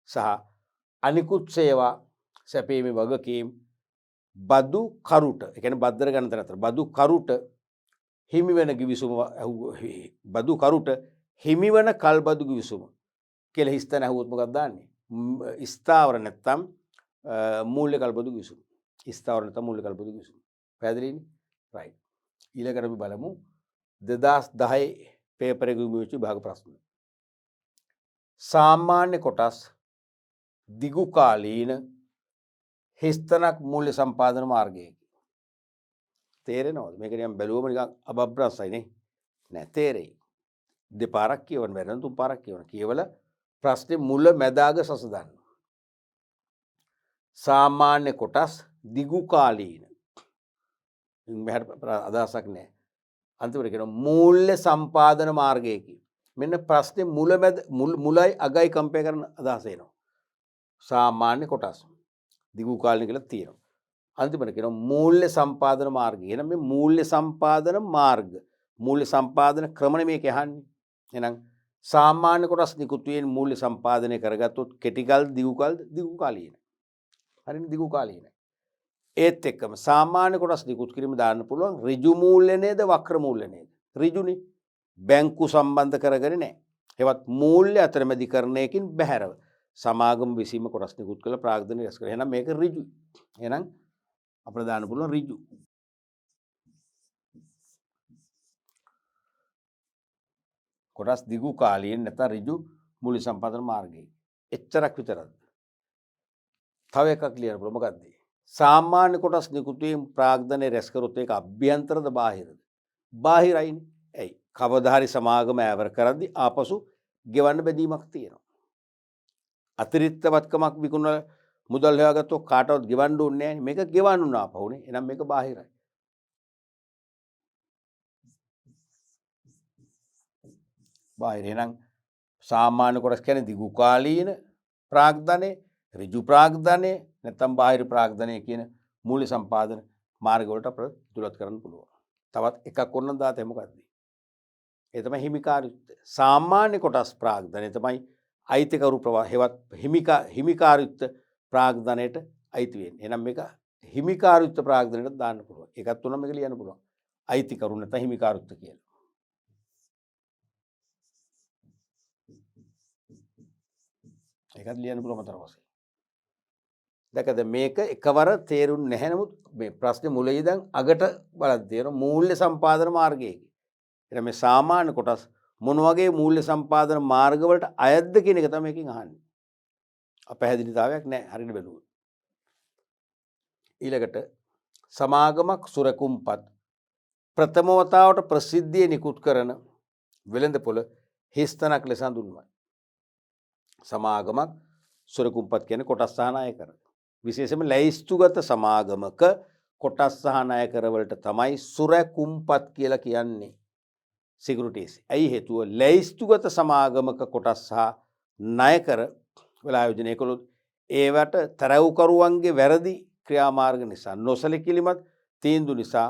සහ අනිකුත් සේවා සැපීමේ වගකීම් බදු කරුට, ඒ කියන්නේ බද්දර ගන්න තැන බදු කරුට හිමි වෙන කිවිසුම බදු කරුට හිමි වෙන කල්බදු කිවිසුම කියලා හිස්තන ඇහුවොත් මොකක්ද දාන්නේ? ස්ථාවර නැත්තම් මූල්‍ය කල්බදු කිවිසුම. ස්ථාවර නැත්තම් මූල්‍ය කල්බදු කිවිසුම. පැහැදිලිනේ? රයිට්. ඊළඟට අපි බලමු 2010 පේපර් එකේ විමර්ශන විභාග ප්‍රශ්න. සාමාන්‍ය කොටස් දිගු කාලීන හිස්තනක් මූල්‍ය සම්පාදන මාර්ගයකි. තේරෙනවද? මේක නිකන් බැලුවම නිකන් අබබ්‍රසයි නේ. නෑ තේරෙයි. දෙපාරක් කියවන්න බැරි නම් තුන් පාරක් කියවන්න. කියවලා ප්‍රශ්නේ මුල මැද අග සසඳන්න. සාමාන්‍ය කොටස් දිගු කාලීන. මෙහෙට අදහසක් නෑ. අන්තිමට කියනවා මූල්‍ය සම්පාදන මාර්ගයකි. මෙන්න ප්‍රශ්නේ මුල මැද මුලයි අගයි කම්පෙයාර් කරන අදහස එනවා. සාමාන්‍ය කොටස් දිගු කාලීන කියලා තියෙනවා. අන්තිමට කියනවා මූල්‍ය සම්පාදන මාර්ගය. එහෙනම් මේ මූල්‍ය සම්පාදන මාර්ග, මූල්‍ය සම්පාදන ක්‍රමනේ මේක යහන්නේ. එහෙනම් සාමාන්‍ය කොටස් නිකුත් වෙන මූල්‍ය සම්පාදනය කරගත්තොත් කෙටි කල් දිගු කාලීන. හරිනේ දිගු කාලීන. ඒත් එක්කම සාමාන්‍ය කොටස් නිකුත් කිරීම දාන්න පුළුවන් ඍජු මූල්‍ය නේද වක්‍ර මූල්‍ය නේද? ඍජුනේ. බැංකු සම්බන්ධ කරගෙන නැහැ. ඒවත් මූල්‍ය අතරමැදිකරණයකින් බැහැරව සමාගම විසීම කොටස් නිකුත් කළ ප්‍රාග්ධනය රැස් කරනවා. එහෙනම් මේක ඍජු. එහෙනම් අපිට දාන්න පුළුවන් ඍජු. කොටස් දිගු කාලීන නැත්නම් ඍජු මූල්‍ය සම්පාදන මාර්ගය. එච්චරක් විතරද? තව එකක් ලියන්න පුළුවන්. මොකක්ද? සාමාන්‍ය කොටස් නිකුත් වීම ප්‍රාග්ධනය රැස් කරොත් ඒක අභ්‍යන්තරද බාහිරද? බාහිරයිනේ. ඇයි? කවදා හරි සමාගම ඇවර කරද්දී ආපසු ගෙවන්න බැදීමක් තියෙනවා. අතිරික්ත වත්කමක් විකුණලා මුදල් හොයාගත්තොත් කාටවත් ගෙවන්න ඕනේ නැහැ. මේක ගෙවන්න උනා පහුනේ. එහෙනම් මේක බාහිරයි. බාහිර. එහෙනම් සාමාන්‍ය කොටස් කියන්නේ දිගු කාලීන ප්‍රාග්ධනය, ඍජු ප්‍රාග්ධනය නැත්නම් බාහිර ප්‍රාග්ධනය කියන මූල්‍ය සම්පාදන මාර්ග වලට අපිට තුලත් කරන්න පුළුවන්. තවත් එකක් ඕනනම් දාතේ මොකක්ද? ඒ තමයි හිමිකාරීත්වය. සාමාන්‍ය කොටස් ප්‍රාග්ධනය තමයි අයිතිකරු ප්‍රවාහ හෙවත් හිමිකාරීත්ව ප්‍රාග්ධනයට අයිති වෙන්නේ. එහෙනම් මේක හිමිකාරීත්ව ප්‍රාග්ධනයට දාන්න පුළුවන්. ඒකත් උනම මේක ලියන්න පුළුවන්. අයිතිකරු නැත්නම් හිමිකාරීත්ව කියලා. ඒකත් ලියන්න පුළුවන් මතර වශයෙන්. දැකද මේක එකවර තේරුම් නැහැ. නමුත් මේ ප්‍රශ්නේ මුල ඉඳන් අගට බලද්දී තියෙන මූල්‍ය සම්පාදන මාර්ගයකි. එතන මේ සාමාන්‍ය කොටස් මොන වගේ මූල්‍ය සම්පාදන මාර්ගවලට අයත්ද කියන එක තමයි මේකෙන් අහන්නේ. අපැහැදිලිතාවයක් නැහැ හරියට බැලුවොත්. ඊළඟට සමාගමක් සුරකුම්පත් ප්‍රථම වතාවට ප්‍රසිද්ධිය නිකුත් කරන වෙළඳපොළ හිස්තනක් ලෙස හඳුන්වයි. සමාගමක් සුරකුම්පත් කියන්නේ කොටස් සහ ණයකර. විශේෂයෙන්ම ලැයිස්තුගත සමාගමක කොටස් සහ ණයකර වලට තමයි සුරකුම්පත් කියලා කියන්නේ. සිකියුරිටීස්. ඇයි හේතුව ලැයිස්තුගත සමාගමක කොටස් සහ ණයකර වල ආයෝජනය කළොත් ඒවට තරවුකරුවන්ගේ වැරදි ක්‍රියාමාර්ග නිසා නොසලකිලිමත් තීන්දුව නිසා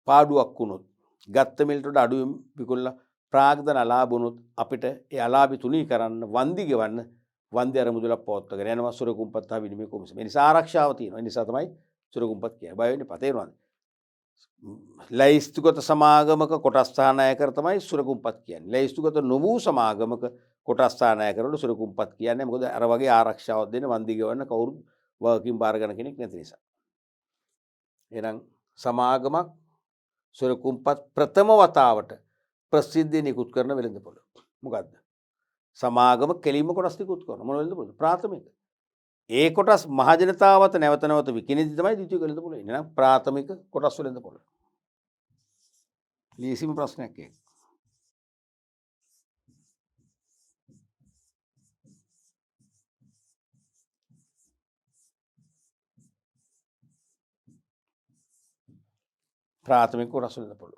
පාඩුවක් වුණොත් ගත්ත මිලට වඩා අඩුවෙන් විකුණලා ප්‍රාග්ධන අලාභ වුණොත් අපිට ඒ අලාභය තුනී කරන්න වන්දි ගෙවන්න වන්දි අරමුදලක් පවත්වාගෙන යනවා සුරකුම්පත් හා විනිමය කොමිසම. ඒ නිසා ආරක්ෂාව තියෙනවා. ඒ නිසා තමයි සුරකුම්පත් කියන්නේ. බය වෙන්න එපා. තේරුණාද? ලැයිස්තුගත සමාගමක කොටස් සහ ණයකර තමයි සුරකුම්පත් කියන්නේ. ලැයිස්තුගත නොවූ සමාගමක කොටස් සහ ණයකර වල සුරකුම්පත් කියන්නේ මොකද අර වගේ ආරක්ෂාවක් දෙන්න වන්දි ගෙවන්න කවුරු වගකීම් බාර ගන්න කෙනෙක් නැති නිසා. එහෙනම් සමාගමක් සුරකුම්පත් ප්‍රථම වතාවට ප්‍රසිද්ධිය නිකුත් කරන වෙළඳපොළ. මොකද්ද? සමාගම කෙලින්ම කොටස් නිකුත් කරන මොන වෙළඳපොළද? ප්‍රාථමික. ඒ කොටස් මහජනතාව අත නැවත නැවත විකිණෙද්දී තමයි ද්විතීයික වෙළඳපොළ එන්නේ. එහෙනම් ප්‍රාථමික කොටස් වෙළඳපොළ. ලීසිම ප්‍රශ්නයක් ඒක. ප්‍රාථමික කොටස් වෙළඳපොළ.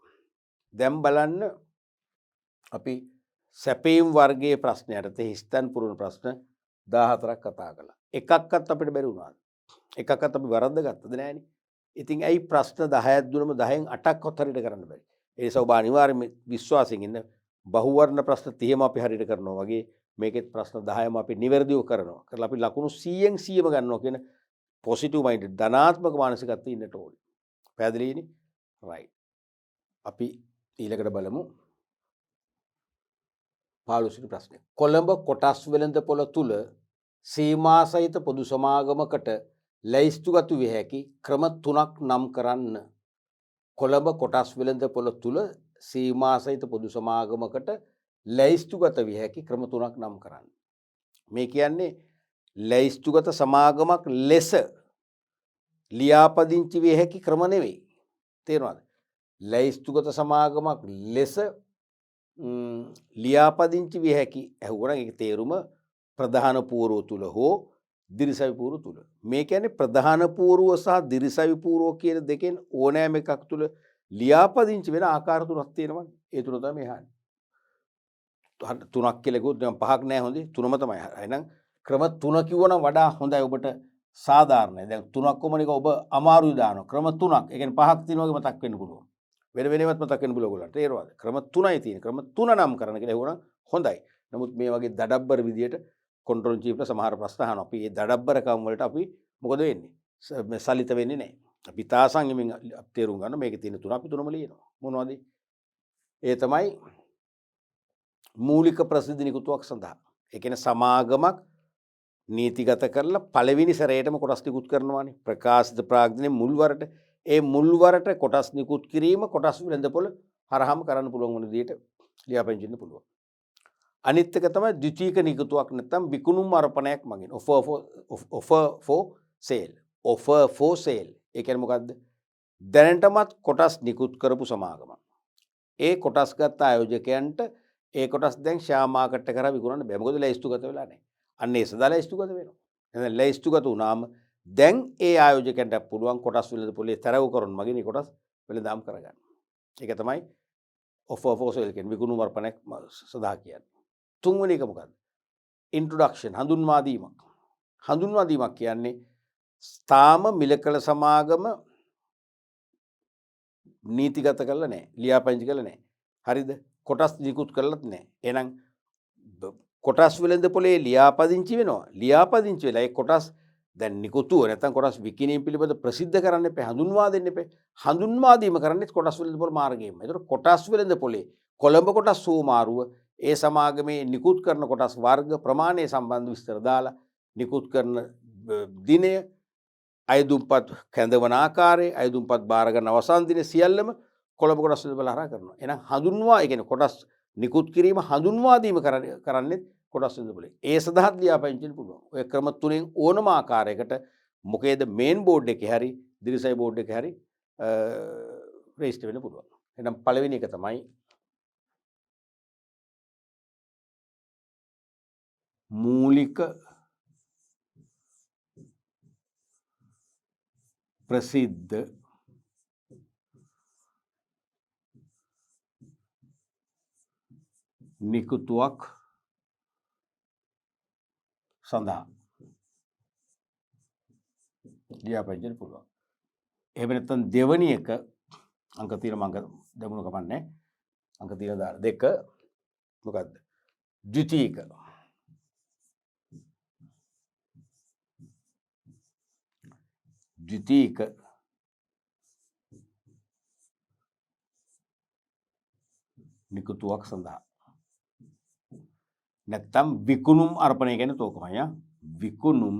දැන් බලන්න අපි සැපීම් වර්ගයේ ප්‍රශ්නයට හිස්තන් පුරන ප්‍රශ්න 14ක් කතා කළා. එකක්වත් අපිට බැරි වුණාද? එකක්වත් අපි වරද්ද ගත්තද නෑනේ. ඉතින් ඇයි ප්‍රශ්න 10ක් දුනම 10න් 8ක්වත් හරියට කරන්න බැරි? ඒ නිසා ඔබ අනිවාර්යයෙන්ම විශ්වාසයෙන් ඉන්න බහුවර්ණ ප්‍රශ්න 30ම අපි හරියට කරනවා වගේ මේකෙත් ප්‍රශ්න 10ම අපි නිවැරදිව කරනවා. කරලා අපි ලකුණු 100න් 100ම ගන්නවා කියන පොසිටිව් මයින්ඩ් ධනාත්මක මානසිකත්වයේ ඉන්නට ඕනේ. පැහැදිලිනේ? රයිට්. අපි ඊළඟට බලමු 15 ප්‍රශ්නය. කොළඹ කොටස් වෙළඳපොළ තුල සීමා සහිත පොදු සමාගමකට ලැයිස්තුගත විය හැකි ක්‍රම 3ක් නම් කරන්න. කොළඹ කොටස් වෙළඳපොළ තුල සීමා සහිත පොදු සමාගමකට ලැයිස්තුගත විය හැකි ක්‍රම 3ක් නම් කරන්න. මේ කියන්නේ ලැයිස්තුගත සමාගමක් ලෙස ලියාපදිංචි විය හැකි ක්‍රම නෙවෙයි. තේරුණාද? ලැයිස්තුගත සමාගමක් ලෙස ලියාපදිංචි විය හැකි ඇහුවනම් ඒක තේරුම ප්‍රධාන පූර්ව තුල හෝ දිරිසවි පූර්ව තුල. මේ කියන්නේ ප්‍රධාන පූර්ව සහ දිරිසවි පූර්ව කියන දෙකෙන් ඕනෑම එකක් තුල ලියාපදිංචි වෙන ආකාර තුනක් තියෙනවනේ. ඒ තුන තමයි එහානේ. තුනක් කියලා කිව්වොත් දැන් පහක් නෑ හොඳේ. තුනම තමයි. එහෙනම් ක්‍රම තුන කිව්වනම් වඩා හොඳයි ඔබට සාධාරණයි. දැන් තුනක් කොමන එක ඔබ අමාරුයි දානවා. ක්‍රම තුනක්. ඒ කියන්නේ පහක් තියෙනවා වගේ මතක් වෙන්න පුළුවන්. වෙන වෙනවත් මතක් වෙන්න පුළුවන් ඔයගොල්ලන්ට. තේරුණාද? ක්‍රම 3යි තියෙන්නේ. ක්‍රම 3 නම් කරන්න කියලා ඇහුවනම් හොඳයි. නමුත් මේ වගේ දඩබ්බර විදියට කන්ට්‍රෝල් චීෆ්ට සමහර ප්‍රශ්න අහනවා. අපි මේ දඩබ්බරකම් වලට අපි මොකද වෙන්නේ? මේ සලිත වෙන්නේ නැහැ. අපි තාසංගෙමින් තේරුම් ගන්න මේකේ තියෙන තුන අපි තුනම ලියනවා. මොනවද? ඒ තමයි මූලික ප්‍රසිද්ධ නිකුතුවක් සඳහා. ඒ කියන්නේ සමාගමක් නීතිගත කරලා පළවෙනි සැරේටම කොටස් නිකුත් කරනවානේ. ප්‍රකාශිත ප්‍රාග්ධනයේ මුල්වරට ඒ මුල්වරට කොටස් නිකුත් කිරීම කොටස් වෙළඳපොළ හරහාම කරන්න පුළුවන් වුණ විදියට ලියාපදිංචින්න පුළුවන්. අනිත් එක තමයි ද්විතීයික නිකුතුවක් නැත්නම් විකුණුම් අර්පණයක් මගින් offer for sale. offer for sale. ඒ කියන්නේ මොකද්ද? දැනටමත් කොටස් නිකුත් කරපු සමාගම. ඒ කොටස් ගත්ත ආයෝජකයන්ට ඒ කොටස් දැන් ෂෙයා මාකට් එක කරා විකුණන්න බෑ. මොකද ලැයිස්තුගත වෙලා නැහැ. අන්න ඒ සදා ලැයිස්තුගත වෙනවා. එහෙනම් ලැයිස්තුගත වුණාම දැන් ඒ ආයෝජකයන්ට පුළුවන් කොටස් වෙළඳපොලේ තරව කරන මගින් ඒ කොටස් වෙළඳාම් කරගන්න. ඒක තමයි offer for sale කියන්නේ විකුණුම් අර්පණයක් සඳහා කියන්නේ. තුන්වෙනි එක මොකද්ද? ඉන්ට්‍රොඩක්ෂන් හඳුන්වා දීමක්. හඳුන්වා දීමක් කියන්නේ තාම මිලකල සමාගම නීතිගත කරලා නැහැ. ලියාපදිංචි කරලා නැහැ. හරිද? කොටස් නිකුත් කරලත් නැහැ. එහෙනම් කොටස් වෙළඳපොලේ ලියාපදිංචි වෙනවා. ලියාපදිංචි වෙලා ඒ කොටස් දැන් නිකුතුව නැත්නම් කොටස් විකිණීම පිළිබඳ ප්‍රසිද්ධ කරන්න එපා. හඳුන්වා දෙන්න එපා. හඳුන්වා දීම කරන්නේ කොටස් වෙළඳපොළ මාර්ගයෙන්ම. ඒතර කොටස් වෙළඳපොලේ කොළඹ කොටස් සූමාරුව ඒ සමාගමේ නිකුත් කරන කොටස් වර්ග ප්‍රමාණය සම්බන්ධ විස්තර දාලා නිකුත් කරන දිනය අයදුම්පත් කැඳවන ආකාරය අයදුම්පත් භාරගන්න අවසන් දින සියල්ලම කොළඹ කොටස් වල හරහා කරනවා. එහෙනම් හඳුන්වා ඒ කියන්නේ කොටස් නිකුත් කිරීම හඳුන්වා දීම කරන්නේ කොටස් වල බලේ. ඒ සඳහා ලියාපදිංචි පුළුවන්. ඔය ක්‍රම තුනෙන් ඕනම ආකාරයකට මොකේද මේන් බෝඩ් එකේ හරි දිරිසයි බෝඩ් එකේ හරි රෙජිස්ටර් වෙන්න පුළුවන්. එහෙනම් පළවෙනි එක තමයි මූලික ප්‍රසිද්ධ නිකුතුවක් සඳහා ලියාපදිංචි පුළුවන්. එහෙම නැත්නම් දෙවැනි එක අංක තියෙන මං දෙමුණු කමන්නේ අංක තියෙන දාන දෙක මොකද්ද? ද්විතීක ද්විතීක නිකුතුවක් සඳහා නැත්තම් විකුණුම් අර්පණය කියන්නේ තෝකමයි විකුණුම්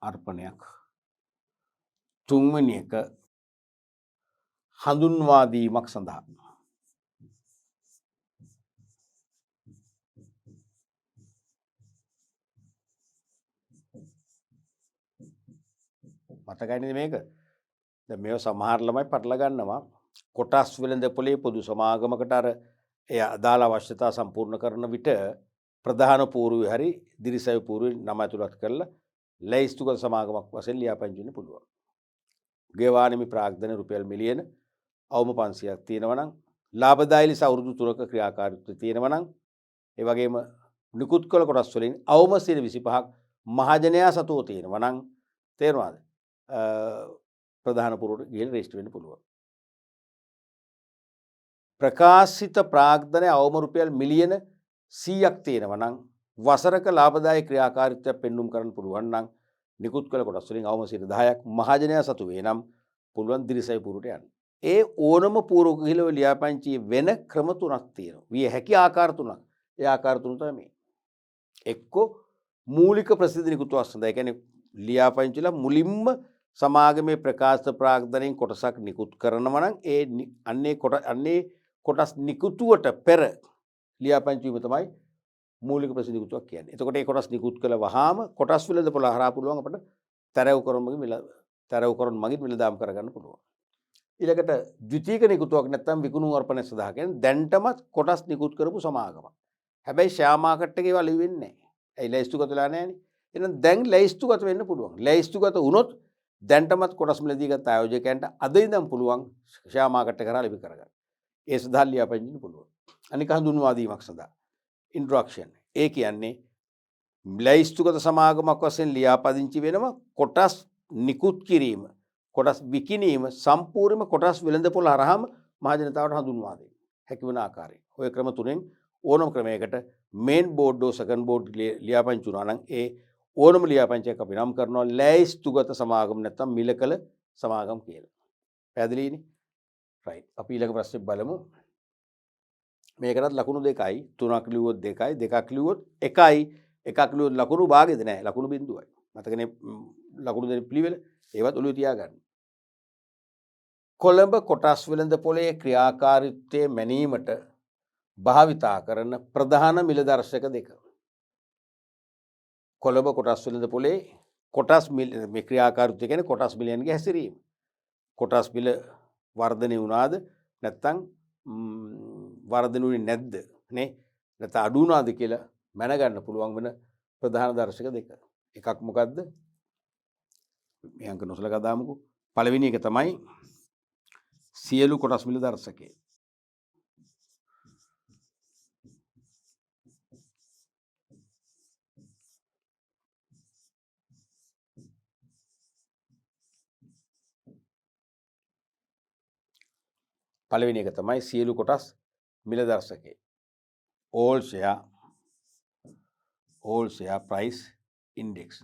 අර්පණයක් තුන්වෙනි එක හඳුන්වා දීමක් සඳහා මතකයිනේද මේක? දැන් මේව සමහර ළමයි පටල ගන්නවා කොටස් වෙළඳපොලේ පොදු සමාගමකට අර එය අදාළ අවශ්‍යතා සම්පූර්ණ කරන විට ප්‍රධාන පූර්වය හරි දිරිසැවි පූර්වය නම ඇතුළත් කරලා ලැයිස්තුගත සමාගමක් වශයෙන් ලියාපදිංචි වෙන්න පුළුවන්. ගෙවානිමි ප්‍රාග්ධන රුපියල් මිලියන අවම 500ක් තියෙනවා නම් ලාභදායී ලෙස අවුරුදු 3ක ක්‍රියාකාරීත්වය තියෙනවා නම් ඒ වගේම නිකුත් කළ කොටස් වලින් අවම 25ක් මහජනයා සතුව තියෙනවා නම් තේරුණාද? ප්‍රධාන පුරවට ගිහින් රෙජිස්ටර් වෙන්න පුළුවන්. ප්‍රකාශිත ප්‍රාග්ධනය අවම රුපියල් මිලියන 100ක් තියෙනවා නම් වසරක ලාභදායී ක්‍රියාකාරීත්වයක් පෙන්눔 කරන්න පුළුවන් නම් නිකුත් කළ කොටස් වලින් අවම 10ක් මහජනයා සතු වේ නම් පුළුවන් දිරිසයි පුරට යන්න. ඒ ඕනම පූර්වක ගිහිල්ලා ලියාපදිංචි වෙන ක්‍රම තුනක් තියෙනවා. විය හැකි ආකාර තුනක්. ඒ ආකාර තුන තමයි මේ. එක්කෝ මූලික ප්‍රසිද්ධ නිකුතුවක් සඳහා. ඒ කියන්නේ ලියාපදිංචිලා මුලින්ම සමාගමේ ප්‍රකාශ ප්‍රාග්ධනයෙන් කොටසක් නිකුත් කරනවා නම් ඒ අන්නේ කොටස් නිකුතුවට පෙර ලියාපදිංචි වීම තමයි මූලික ප්‍රසිද්ධ නිකුතුවක් කියන්නේ. එතකොට ඒ කොටස් නිකුත් කළ වහාම කොටස් වෙළඳපොළ හරහා පුළුවන් අපිට තැරවුකරන් මගින් මිලදාම් කරගන්න පුළුවන්. ඊළඟට ද්විතීක නිකුතුවක් නැත්නම් විකුණුම් අර්පණය සඳහා කියන්නේ දැන්ටමත් කොටස් නිකුත් කරපු සමාගමක්. හැබැයි ෂෙයා මාකට් එකේ ඒවා ලියවෙන්නේ නැහැ. ඒ ලැයිස්තුගත වෙලා නැහැනේ. එහෙනම් දැන් ලැයිස්තුගත වෙන්න පුළුවන්. ලැයිස්තුගත වුණොත් දැන්ටමත් කොටස් මිලදී ගත්ත ආයෝජකයන්ට අද ඉඳන් පුළුවන් ෂෙයා මාකට් එක කරා ලිපි කරගන්න. ඒ සඳහා ලියාපදිංචි පුළුවන්. අනික හඳුන්වා දීමක් සඳහා ඉන්ට්‍රොඩක්ෂන්. ඒ කියන්නේ ලැයිස්තුගත සමාගමක් වශයෙන් ලියාපදිංචි වෙනවා කොටස් නිකුත් කිරීම කොටස් විකිණීම සම්පූර්ණයෙන්ම කොටස් වෙළඳපොළ හරහාම මහජනතාවට හඳුන්වා දෙන්න හැකි වන ආකාරය. ඔය ක්‍රම තුනෙන් ඕනම ක්‍රමයකට මේන් බෝඩ් හෝ සෙකන්ඩ් බෝඩ් ලියාපදිංචි වුණා නම් ඒ ඕනම ලියාපදිංචියක් අපි නම් කරනවා ලැයිස්තුගත සමාගම නැත්නම් මිලකල සමාගම් කියලා. පැහැදිලිනේ? රයිට්. අපි ඊළඟ ප්‍රශ්නේ බලමු. මේකටත් ලකුණු 2යි 3ක් ලියුවොත් 2යි 2ක් ලියුවොත් 1යි එකක් ලියුවොත් ලකුණු භාගෙද නැහැ ලකුණු බිඳුවයි. මතකනේ ලකුණු දෙන පිළිවෙල ඒවත් ඔළුවේ තියාගන්න. කොළඹ කොටස් වෙළඳපොලේ ක්‍රියාකාරීත්වය මැනීමට භාවිතා කරන ප්‍රධාන මිල දර්ශක දෙක. කොළඹ කොටස් වෙළඳපොලේ කොටස් මේ ක්‍රියාකාරීත්වය කියන්නේ කොටස් මිලයන්ගේ හැසිරීම. කොටස් මිල වර්ධනය වුණාද නැත්නම් වර්ධනය වුණේ නැද්ද නේ? නැත්නම් අඩු වුණාද කියලා මැනගන්න පුළුවන් වෙන ප්‍රධාන දර්ශක දෙක. එකක් මොකද්ද? මේ අංක නොසලකා දාමුකෝ. පළවෙනි එක තමයි සියලු කොටස් මිල දර්ශකය. පළවෙනි එක තමයි සියලු කොටස් මිල දර්ශකය. all share price index.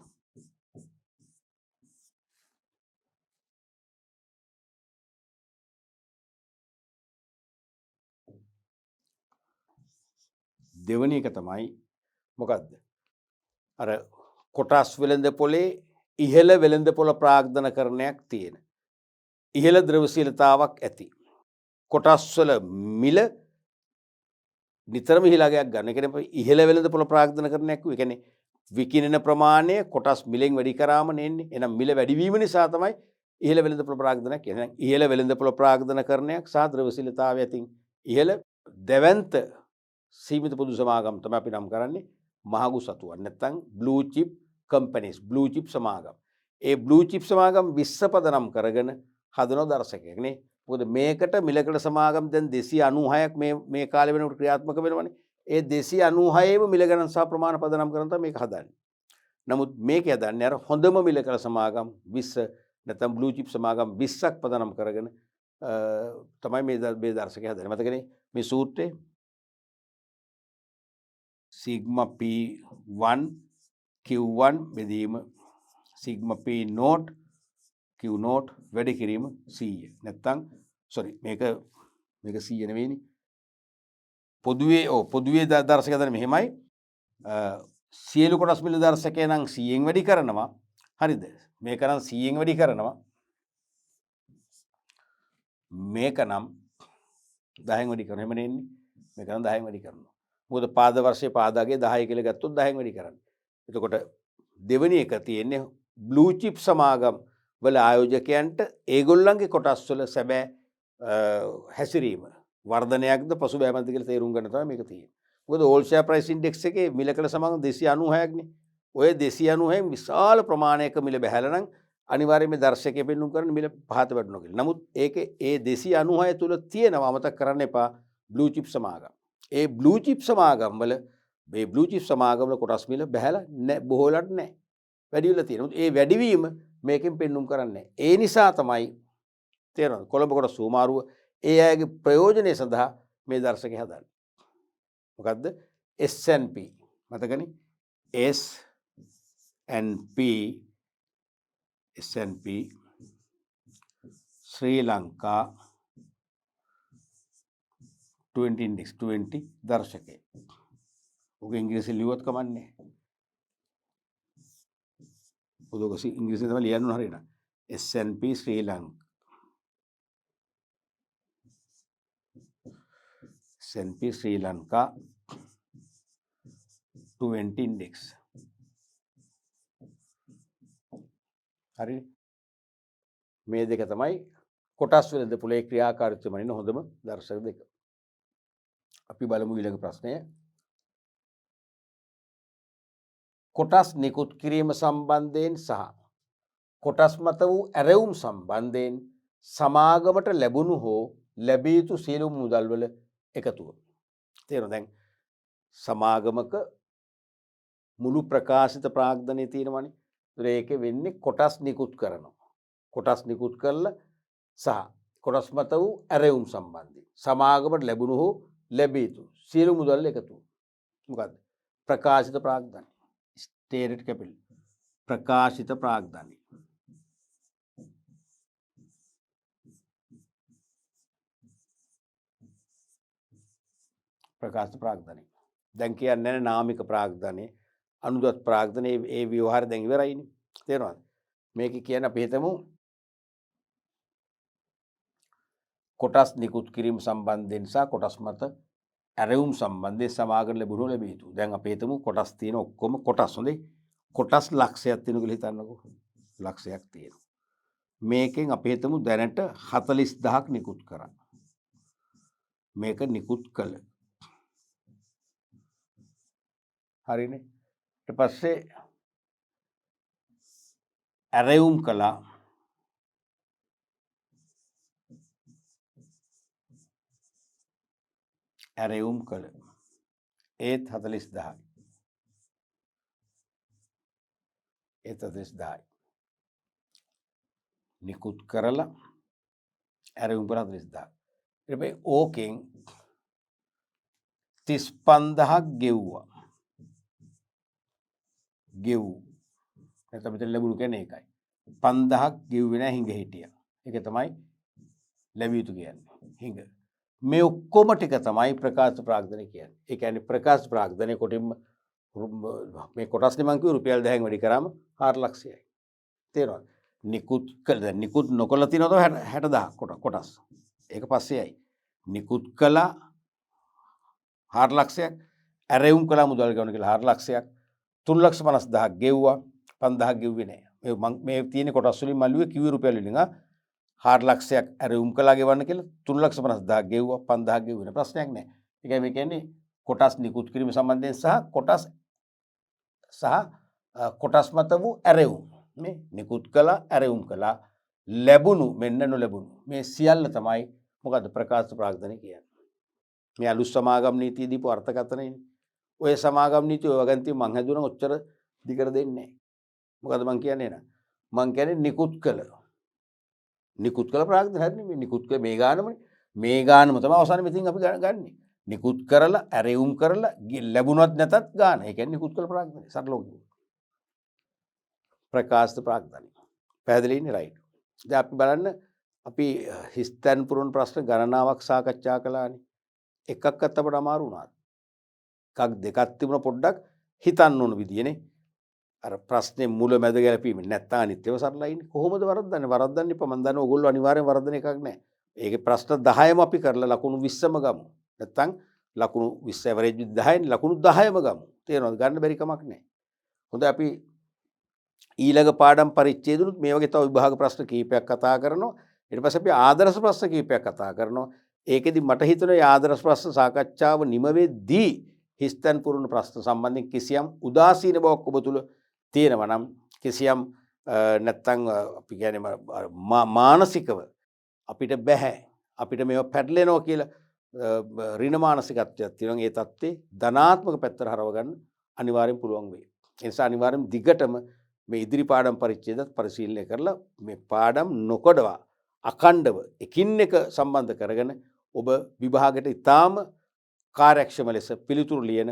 දෙවනි එක තමයි මොකක්ද? අර කොටස් වෙළඳපොලේ ඉහළ වෙළඳපොළ ප්‍රාග්ධනකරණයක් තියෙන. ඉහළ ද්‍රවශීලතාවක් ඇති. කොටස්වල මිල නිතරම හිලාගයක් ගන්න. ඒ කියන්නේ ඉහළ වෙළඳපොළ ප්‍රාග්ධනකරණයක් ඒ කියන්නේ විකිණෙන ප්‍රමාණය කොටස් මිලෙන් වැඩි කරාම නෙන්නේ. එහෙනම් මිල වැඩිවීම නිසා තමයි ඉහළ වෙළඳපොළ ප්‍රාග්ධනයක් කියන්නේ. ඉහළ වෙළඳපොළ ප්‍රාග්ධනකරණයක් සහ ද්‍රවශීලතාවය අතින් ඉහළ දැවැන්ත සීමිත පොදු සමාගම් තමයි අපි නම් කරන්නේ මහගු සතුවන්. නැත්නම් blue chip companies, blue chip සමාගම්. ඒ බ්ලූ චිප් සමාගම් 20 පදනම් කරගෙන හදන දර්ශකයක් නේ. මොකද මේකට මිලකඩ සමාගම් දැන් 296ක් මේ කාලේ වෙනකොට ක්‍රියාත්මක වෙනවනේ. ඒ 296ේම මිල ගණන් සහ ප්‍රමාණ පදනම් කරන් තමයි මේක හදන්නේ. නමුත් මේක හදන්නේ අර හොඳම මිලකඩ සමාගම් 20 නැත්නම් බ්ලූ චිප් සමාගම් 20ක් පදනම් කරගෙන තමයි මේ දර්ශකය හදන්නේ. මතකනේ මේ සූත්‍රයේ සිග්මා P1 Q1 බෙදීම sigma P naught Q naught වැඩි කිරීම 100. නැත්තම් සෝරි මේක 100 නෙවෙයිනේ. පොදුවේ දර්ශකය හදන්නේ මෙහෙමයි. සියලු කොටස් මිල දර්ශකය නම් 100න් වැඩි කරනවා. හරිද? මේක නම් 100න් වැඩි කරනවා. මේක නම් 10න් වැඩි කරනවා. එහෙම නෙන්නේ. මේක නම් 10න් වැඩි කරනවා. මොකද පාද වර්ෂයේ පාදාගේ 10 කියලා ගත්තොත් 10න් වැඩි කරන්නේ. එතකොට දෙවෙනි එක තියෙන්නේ බ්ලූ චිප් සමාගම් වල ආයෝජකයන්ට ඒගොල්ලන්ගේ කොටස් වල සැබෑ හැසිරීම වර්ධනයක්ද පසුබෑමක්ද කියලා තේරුම් ගන්න තමයි මේක තියෙන්නේ. මොකද ඕල් ෂෙයා ප්‍රයිස් ඉන්ඩෙක්ස් එකේ මිලකඩ සමාගම් 296ක් නේ. ඔය 296න් විශාල ප්‍රමාණයක මිල බැහැලා නම් අනිවාර්යයෙන්ම දර්ශකයේ පෙන්වුම් කරන මිල පහත වැටෙනවා කියලා. නමුත් ඒකේ ඒ 296 තුල තියෙනවා අමතක කරන්න එපා බ්ලූ චිප් සමාගම්. ඒ බ්ලූ චිප් සමාගම් වල මේ බ්ලූ චිප් සමාගම් වල කොටස් මිල බැහැලා නැහැ, බොහෝලට නැහැ. වැඩි වෙලා තියෙනවා. ඒ වැඩිවීම මේකෙන් පෙන්වුම් කරන්නේ. ඒ නිසා තමයි තේරෙනවද? කොළඹ කොටස් සූමාරුව ඒ අයගේ ප්‍රයෝජනය සඳහා මේ දර්ශකය හදන්නේ. මොකද්ද? S&P. මතකනේ? S&P ශ්‍රී ලංකා 20 index 20 දර්ශකය. ඔක ඉංග්‍රීසි ලියුවත් කමන්නේ. ඔක ඉංග්‍රීසි තමයි ලියන්න ඕන හරියට. S&P ශ්‍රී ලංකා. S&P ශ්‍රී ලංකා 20 index. හරි. මේ දෙක තමයි කොටස් වෙළඳ පොලේ ක්‍රියාකාරීත්වය මනින හොඳම දර්ශක දෙක. අපි බලමු ඊළඟ ප්‍රශ්නය. කොටස් නිකුත් කිරීම සම්බන්ධයෙන් සහ කොටස් මත වූ ඇරයුම් සම්බන්ධයෙන් සමාගමට ලැබුණු හෝ ලැබිය යුතු සියලුම මුදල් වල එකතුව. තේරෙනවද? දැන් සමාගමක මුළු ප්‍රකාශිත ප්‍රාග්ධනය තියෙනවනේ. ඒකේ වෙන්නේ කොටස් නිකුත් කරනවා. කොටස් නිකුත් කරලා සහ කොටස් මත වූ ඇරයුම් සම්බන්ධයෙන් සමාගමට ලැබුණු හෝ ලැබිය යුතු සියලු මුදල් එකතුව. මොකද්ද? ප්‍රකාශිත ප්‍රාග්ධනය. ස්ටේටඩ් කැපිටල්. ප්‍රකාශිත ප්‍රාග්ධනය. ප්‍රකාශිත ප්‍රාග්ධනය. දැන් කියන්නේ නාමික ප්‍රාග්ධනය, අනුදත් ප්‍රාග්ධනය ඒ ව්‍යවහාරය දැන් ඉවරයිනේ. තේරෙනවද? මේක කියන්නේ අපි හිතමු කොටස් නිකුත් කිරීම සම්බන්ධයෙන් සහ කොටස් මත ඇරයුම් සම්බන්ධයෙන් සමාගම ලැබුණු ලැබිය යුතු. දැන් අපි හිතමු කොටස් තියෙන ඔක්කොම කොටස් හොඳේ. කොටස් ලක්ෂයක් තියෙනවා කියලා හිතන්නකෝ. ලක්ෂයක් තියෙනවා. මේකෙන් අපි හිතමු දැනට 40000ක් නිකුත් කරා. මේක නිකුත් කළ. හරිනේ. ඊට පස්සේ ඇරයුම් කළා. ඇරයුම් කළ. ඒත් 40000යි. ඒත් 40000යි. නිකුත් කරලා ඇරයුම් කළ 40000. ඊට පස්සේ ඕකෙන් 35000ක් ගෙව්වා. ගෙව්. නැත්නම් මෙතන ලැබුණු කියන්නේ ඒකයි. 5000ක් ගෙව්වේ නැහැ හිඟ හිටියා. ඒක තමයි ලැබිය යුතු කියන්නේ. හිඟ. මේ ඔක්කොම ටික තමයි ප්‍රකාශ ප්‍රාග්ධනය කියන්නේ. ඒ කියන්නේ ප්‍රකාශ ප්‍රාග්ධනය කොටින්ම මේ කොටස් නේ මං කිව්වේ රුපියල් 10න් වැඩි කරාම 4 ලක්ෂයයි. තේරෙනවද? නිකුත් කළ නිකුත් නොකළ තියෙනවද 60000 කොටස්. ඒක පස්සේයි. නිකුත් කළා 4 ලක්ෂයක්, ඇරෙවුම් කළා මුදල් ගවන කියලා 4 ලක්ෂයක්, 3,50,000ක් ගෙව්වා, 5,000ක් ගෙව්වේ නෑ. මේ තියෙන කොටස් වලින් මල්ලුවේ කිව්වේ රුපියල් වලින් 4 ලක්ෂයක් ඇරෙවුම් කළා ගෙවන්න කියලා 3,50,000ක් ගෙව්වා, 5,000ක් ගෙව්වේ නෑ. ප්‍රශ්නයක් නෑ. ඒකයි මේ කියන්නේ කොටස් නිකුත් කිරීම සම්බන්ධයෙන් සහ කොටස් මත වූ ඇරෙවුම්. මේ නිකුත් කළා, ඇරෙවුම් කළා, ලැබුණු මෙන්න නොලැබුණු මේ සියල්ල තමයි මොකද්ද ප්‍රකාශ ප්‍රාග්ධනය කියන්නේ. මේ අලුත් සමාගම් නීතිය දීපු අර්ථකථනයනේ. ඔය සමාගම් නීතිය ඔය වගන්ති මං හැදුවනම් ඔච්චර දිගට දෙන්නේ නැහැ. මොකද මං කියන්නේ නේද? මං කියන්නේ නිකුත් කළ ප්‍රාග්ධනය හරිනේ මේ නිකුත් කළ මේ ගානමනේ. මේ ගානම තමයි අවසානයේ මෙතින් අපි ගන්නෙ. නිකුත් කරලා ඇරෙවුම් කරලා ලැබුණත් නැතත් ගාන. ඒ කියන්නේ නිකුත් කළ ප්‍රාග්ධනය. සරලව කියමු. ප්‍රකාශ ප්‍රාග්ධනය. පැහැදිලිනේ රයිට්. දැන් අපි බලන්න අපි හිස්තැන් පුරන ප්‍රශ්න ගණනාවක් සාකච්ඡා කළානේ. එකක්වත් අපට අමාරු වුණාද? එකක් දෙකක් තිබුණ පොඩ්ඩක් හිතන්න ඕන විදියනේ. අර ප්‍රශ්නේ මුල මැද ගැලපීම නැත්නම් අනිත්‍යව සරලයිනේ. කොහොමද වරද්දන්නේ? වරද්දන්න එපා. මම දන්නවා ඕගොල්ලෝ අනිවාර්යෙන් වරද්දන එකක් නැහැ. ඒකේ ප්‍රශ්න 10ම අපි කරලා ලකුණු 20ම ගමු. නැත්නම් ලකුණු 20 ඇවරේජ් 10න් ලකුණු 10ම ගමු. තේරෙනවද? ගන්න බැරි කමක් නැහැ. හොඳයි අපි ඊළඟ පාඩම් පරිච්ඡේදවලුත් මේ වගේ තව විභාග ප්‍රශ්න කීපයක් කතා කරනවා. ඊට පස්සේ අපි ආදර්ශ ප්‍රශ්න කීපයක් කතා කරනවා. ඒකෙදි මට හිතෙනවා මේ ආදර්ශ ප්‍රශ්න සාකච්ඡාව නිම වෙද්දී හිස්තැන් පුරන ප්‍රශ්න සම්බන්ධයෙන් කිසියම් උදාසීන බවක් ඔබ තුල තියෙනවා නම් කිසියම් නැත්තම් අපි කියන්නේ මානසිකව අපිට බෑ අපිට මේව පැටලෙනවා කියලා ඍණ මානසිකත්වයක් තියෙනවා. ඒ தත්ත්වේ ධනාත්මක පැත්තට හරව ගන්න අනිවාර්යෙන් පුළුවන් වෙයි. ඒ නිසා අනිවාර්යෙන් දිගටම මේ ඉදිරි පාඩම් පරිච්ඡේදත් පරිශීලනය කරලා මේ පාඩම් නොකඩවා අඛණ්ඩව එකින් එක සම්බන්ධ කරගෙන ඔබ විභාගයට ඉතාම කාර්යක්ෂම ලෙස පිළිතුරු ලියන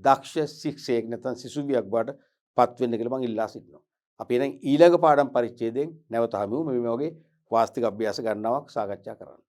දක්ෂ ශික්ෂයෙක් නැත්නම් සිසුවියක් බවට පත් වෙන්න කියලා මම ඉල්ලා සිටිනවා. අපි එහෙනම් ඊළඟ පාඩම් පරිච්ඡේදයෙන් නැවත හමු මේ වගේ වාස්තික අභ්‍යාස ගණනාවක් සාකච්ඡා කරන්න.